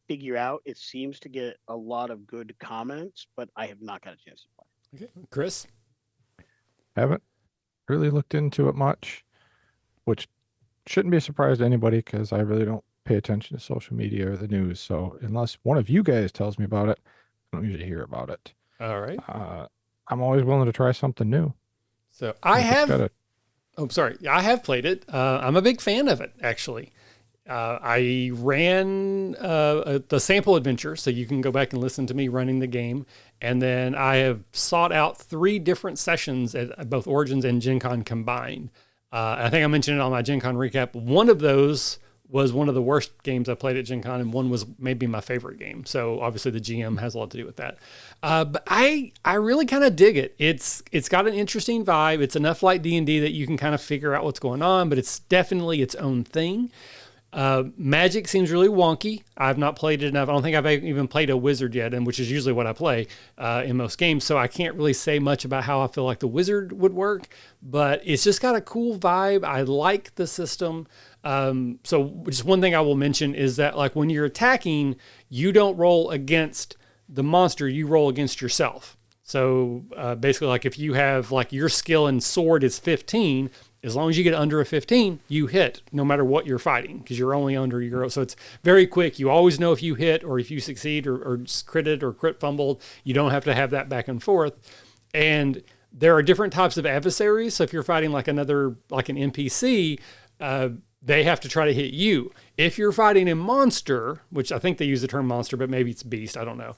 figure out. It seems to get a lot of good comments, but I have not got a chance to play. Okay, Chris? Haven't really looked into it much, which shouldn't be a surprise to anybody because I really don't pay attention to social media or the news. So unless one of you guys tells me about it, I don't usually hear about it. All right. I'm always willing to try something new. So I have played it. I'm a big fan of it, actually. I ran the sample adventure, so you can go back and listen to me running the game. And then I have sought out 3 different sessions at both Origins and Gen Con combined. I think I mentioned it on my Gen Con recap. One of those was one of the worst games I played at Gen Con, and one was maybe my favorite game. So obviously the GM has a lot to do with that. But I really kind of dig it. It's got an interesting vibe. It's enough like D&D that you can kind of figure out what's going on, but it's definitely its own thing. Magic seems really wonky. I've not played it enough. I don't think I've even played a wizard yet, and which is usually what I play in most games. So I can't really say much about how I feel like the wizard would work, but it's just got a cool vibe. I like the system. So just one thing I will mention is that like when you're attacking, you don't roll against the monster, you roll against yourself. So basically like if you have like your skill in sword is 15, as long as you get under a 15, you hit no matter what you're fighting because you're only under your, so it's very quick. You always know if you hit or if you succeed or critted or crit fumbled. You don't have to have that back and forth. And there are different types of adversaries. So if you're fighting like an NPC, they have to try to hit you. If you're fighting a monster, which I think they use the term monster, but maybe it's beast, I don't know.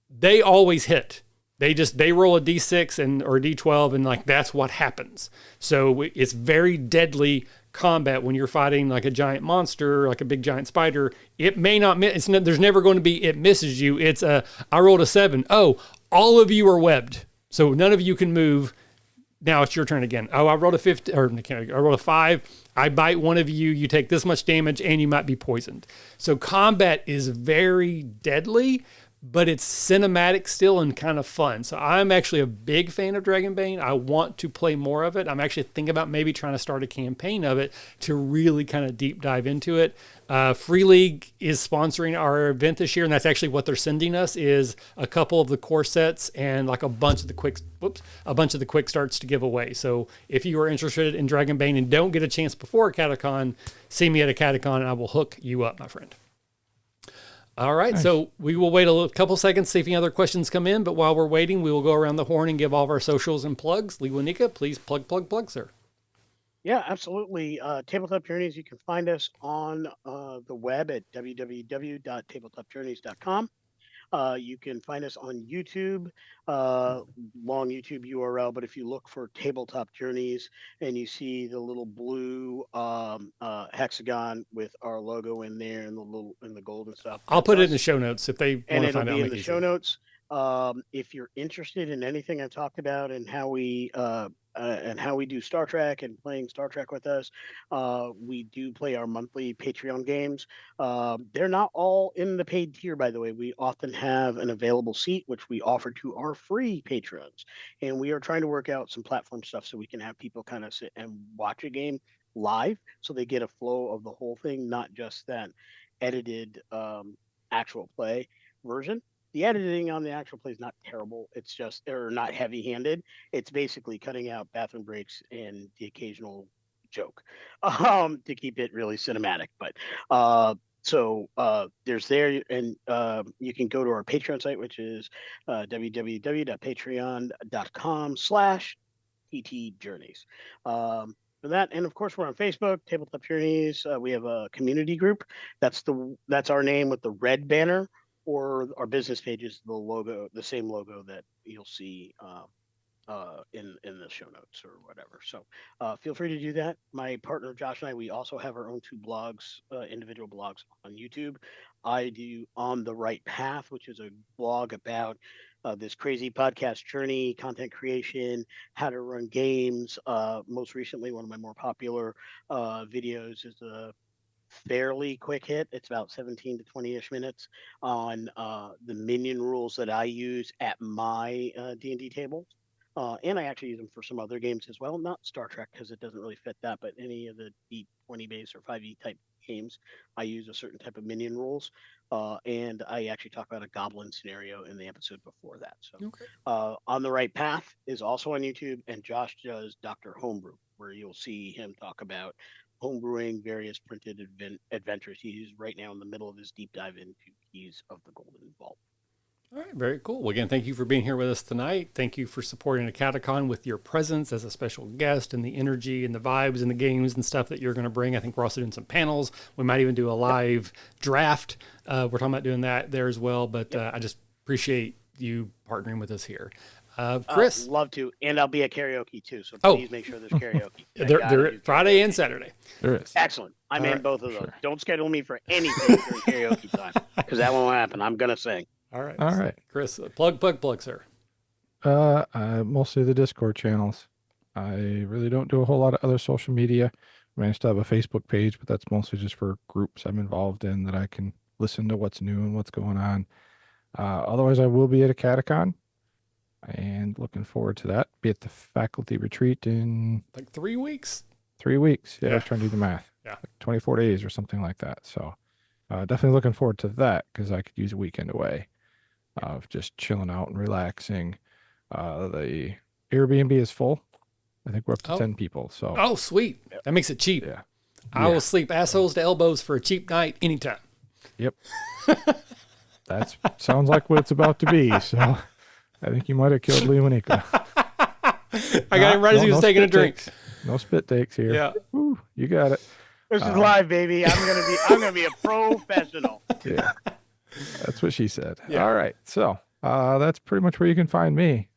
They always hit. They roll a D6 or a D12 and like that's what happens. So it's very deadly combat when you're fighting like a giant monster, like a big giant spider. It may not miss. There's never going to be it misses you. It's I rolled a 7. Oh, all of you are webbed, so none of you can move. Now it's your turn again. Oh, I rolled a 50, or I rolled a 5. I bite one of you. You take this much damage, and you might be poisoned. So combat is very deadly, but it's cinematic still and kind of fun. So I'm actually a big fan of Dragonbane. I want to play more of it. I'm actually thinking about maybe trying to start a campaign of it to really kind of deep dive into it. Free League is sponsoring our event this year, and that's actually what they're sending us is a couple of the core sets and like a bunch of the quick starts to give away. So if you are interested in Dragonbane and don't get a chance before AcadeCon, see me at AcadeCon and I will hook you up, my friend. All right, nice. So we will wait a couple seconds, see if any other questions come in. But while we're waiting, we will go around the horn and give all of our socials and plugs. Lewanika, please plug, sir. Yeah, absolutely. Tabletop Journeys, you can find us on the web at www.tabletopjourneys.com. You can find us on YouTube, long YouTube URL, but if you look for Tabletop Journeys and you see the little blue hexagon with our logo in there and the gold and stuff. I'll put it in the show notes if they want to find out. And it'll be in the show notes. If you're interested in anything I've talked about and how we do Star Trek and playing Star Trek with us, we do play our monthly Patreon games. They're not all in the paid tier, by the way. We often have an available seat, which we offer to our free patrons. And we are trying to work out some platform stuff so we can have people kind of sit and watch a game live so they get a flow of the whole thing, not just that edited actual play version. The editing on the actual play is not terrible. It's just, they're not heavy-handed. It's basically cutting out bathroom breaks and the occasional joke to keep it really cinematic. But there's there, and you can go to our Patreon site, which is www.patreon.com/TTJourneys. For that, and of course, we're on Facebook, Tabletop Journeys. We have a community group. That's our name with the red banner. Or our business page is the logo, the same logo that you'll see in the show notes or whatever. So feel free to do that. My partner Josh and I, we also have our own 2 blogs, individual blogs on YouTube. I do On the Right Path, which is a blog about this crazy podcast journey, content creation, how to run games. Most recently, one of my more popular videos is a fairly quick hit. It's about 17 to 20-ish minutes on the minion rules that I use at my D&D table. And I actually use them for some other games as well. Not Star Trek because it doesn't really fit that, but any of the D20 base or 5e type games, I use a certain type of minion rules. And I actually talk about a goblin scenario in the episode before that. So okay. On the Right Path is also on YouTube, and Josh does Dr. Homebrew, where you'll see him talk about homebrewing various printed adventures. He's right now in the middle of his deep dive into Keys of the Golden Vault. All right, very cool. Well, again, thank you for being here with us tonight. Thank you for supporting AcadeCon with your presence as a special guest and the energy and the vibes and the games and stuff that you're going to bring. I think we're also doing some panels. We might even do a live draft. We're talking about doing that there as well, but I just appreciate you partnering with us here. Chris? Love to, and I'll be at karaoke too, so please make sure there's karaoke. They're Friday and Saturday. There is. Excellent. I'm in both of those. Sure. Don't schedule me for anything during karaoke time, because that won't happen. I'm going to sing. All right. Chris, plug, sir. Mostly the Discord channels. I really don't do a whole lot of other social media. I managed to have a Facebook page, but that's mostly just for groups I'm involved in that I can listen to what's new and what's going on. Otherwise, I will be at AcadeCon. And looking forward to that. Be at the faculty retreat in like 3 weeks. 3 weeks. Yeah, I was trying to do the math. like 24 days or something like that. So definitely looking forward to that because I could use a weekend away of just chilling out and relaxing. The Airbnb is full. I think we're up to 10 people. So sweet. That makes it cheap. Yeah. I will sleep assholes to elbows for a cheap night anytime. Yep. That sounds like what it's about to be. So I think you might have killed Lewanika. I got him right as he was taking a drink. No spit takes here. Yeah. Woo, you got it. This is live, baby. I'm gonna be a professional. Yeah. That's what she said. Yeah. All right. So that's pretty much where you can find me.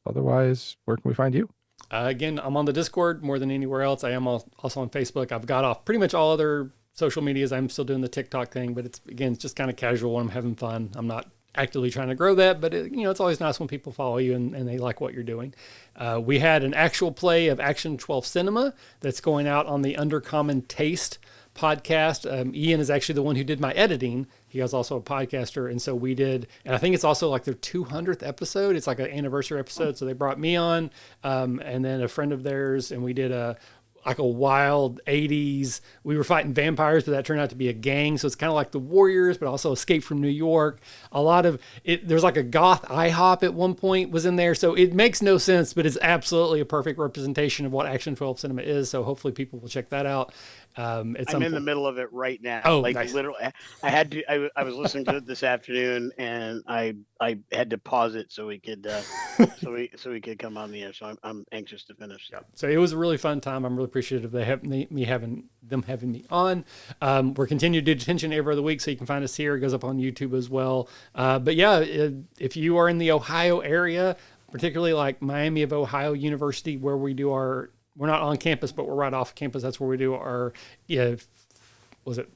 Otherwise, where can we find you? Again, I'm on the Discord more than anywhere else. I am also on Facebook. I've got off pretty much all other social medias. I'm still doing the TikTok thing, but it's just kind of casual when I'm having fun. I'm not actively trying to grow that, but it's always nice when people follow you and they like what you're doing. We had an actual play of Action 12 Cinema that's going out on the Undercommon Taste podcast. Ian is actually the one who did my editing. He was also a podcaster. And so we did, and I think it's also like their 200th episode. It's like an anniversary episode. So they brought me on, and then a friend of theirs, and we did a wild 80s. We were fighting vampires, but that turned out to be a gang. So it's kind of like the Warriors, but also Escape from New York. A lot of it. There's like a goth IHOP at one point was in there. So it makes no sense, but it's absolutely a perfect representation of what Action 12 Cinema is. So hopefully people will check that out. I'm in the middle of it right now. Oh, like nice. Literally, I was listening to it this afternoon, and I had to pause it so we could so we could come on the air. So I'm anxious to finish. Yeah. So it was a really fun time. I'm really appreciative they have having me on. We're continuing to do Detention every other week, so you can find us here. It goes up on YouTube as well. But yeah, if you are in the Ohio area, particularly like Miami of Ohio University, where we do we're not on campus, but we're right off campus. That's where we do our, was it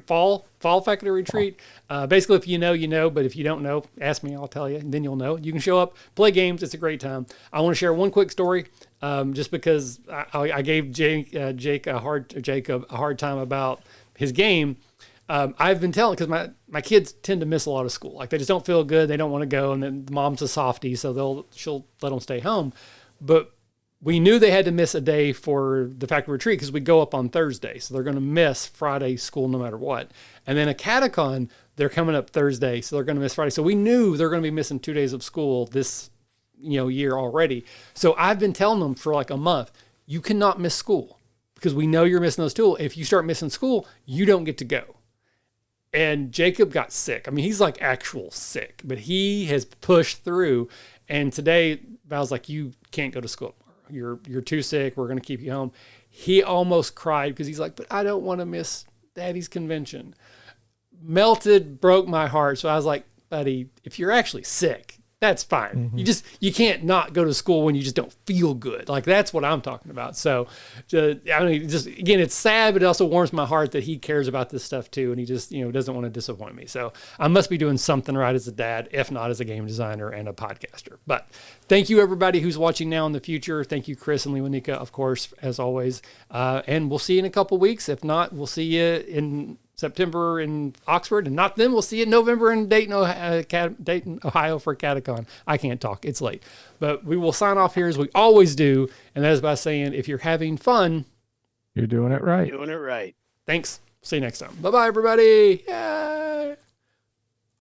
fall faculty retreat? Basically, if you know, you know, but if you don't know, ask me, I'll tell you, and then you'll know. You can show up, play games. It's a great time. I want to share one quick story, just because I gave Jacob a hard time about his game. I've been telling, because my kids tend to miss a lot of school. Like they just don't feel good. They don't want to go. And then mom's a softie, so she'll let them stay home. But we knew they had to miss a day for the faculty retreat because we go up on Thursday. So they're going to miss Friday school no matter what. And then AcadeCon, they're coming up Thursday. So they're going to miss Friday. So we knew they're going to be missing 2 days of school this year already. So I've been telling them for like a month, you cannot miss school because we know you're missing those tools. If you start missing school, you don't get to go. And Jacob got sick. I mean, he's like actual sick, but he has pushed through. And today Val's like, you can't go to school. You're too sick. We're going to keep you home. He almost cried because he's like, but I don't want to miss Daddy's convention. Melted, broke my heart. So I was like, buddy, if you're actually sick, that's fine. Mm-hmm. You can't not go to school when you just don't feel good. Like that's what I'm talking about. So again, it's sad, but it also warms my heart that he cares about this stuff too. And he just, doesn't want to disappoint me. So I must be doing something right as a dad, if not as a game designer and a podcaster. But thank you everybody who's watching now in the future. Thank you, Chris and Lewanika, of course, as always. And we'll see you in a couple weeks. If not, we'll see you in September in Oxford, and not then. We'll see you in November in Dayton, Ohio for AcadeCon. I can't talk. It's late. But we will sign off here as we always do, and that is by saying, if you're having fun, you're doing it right. Doing it right. Thanks. See you next time. Bye-bye, everybody. Yeah.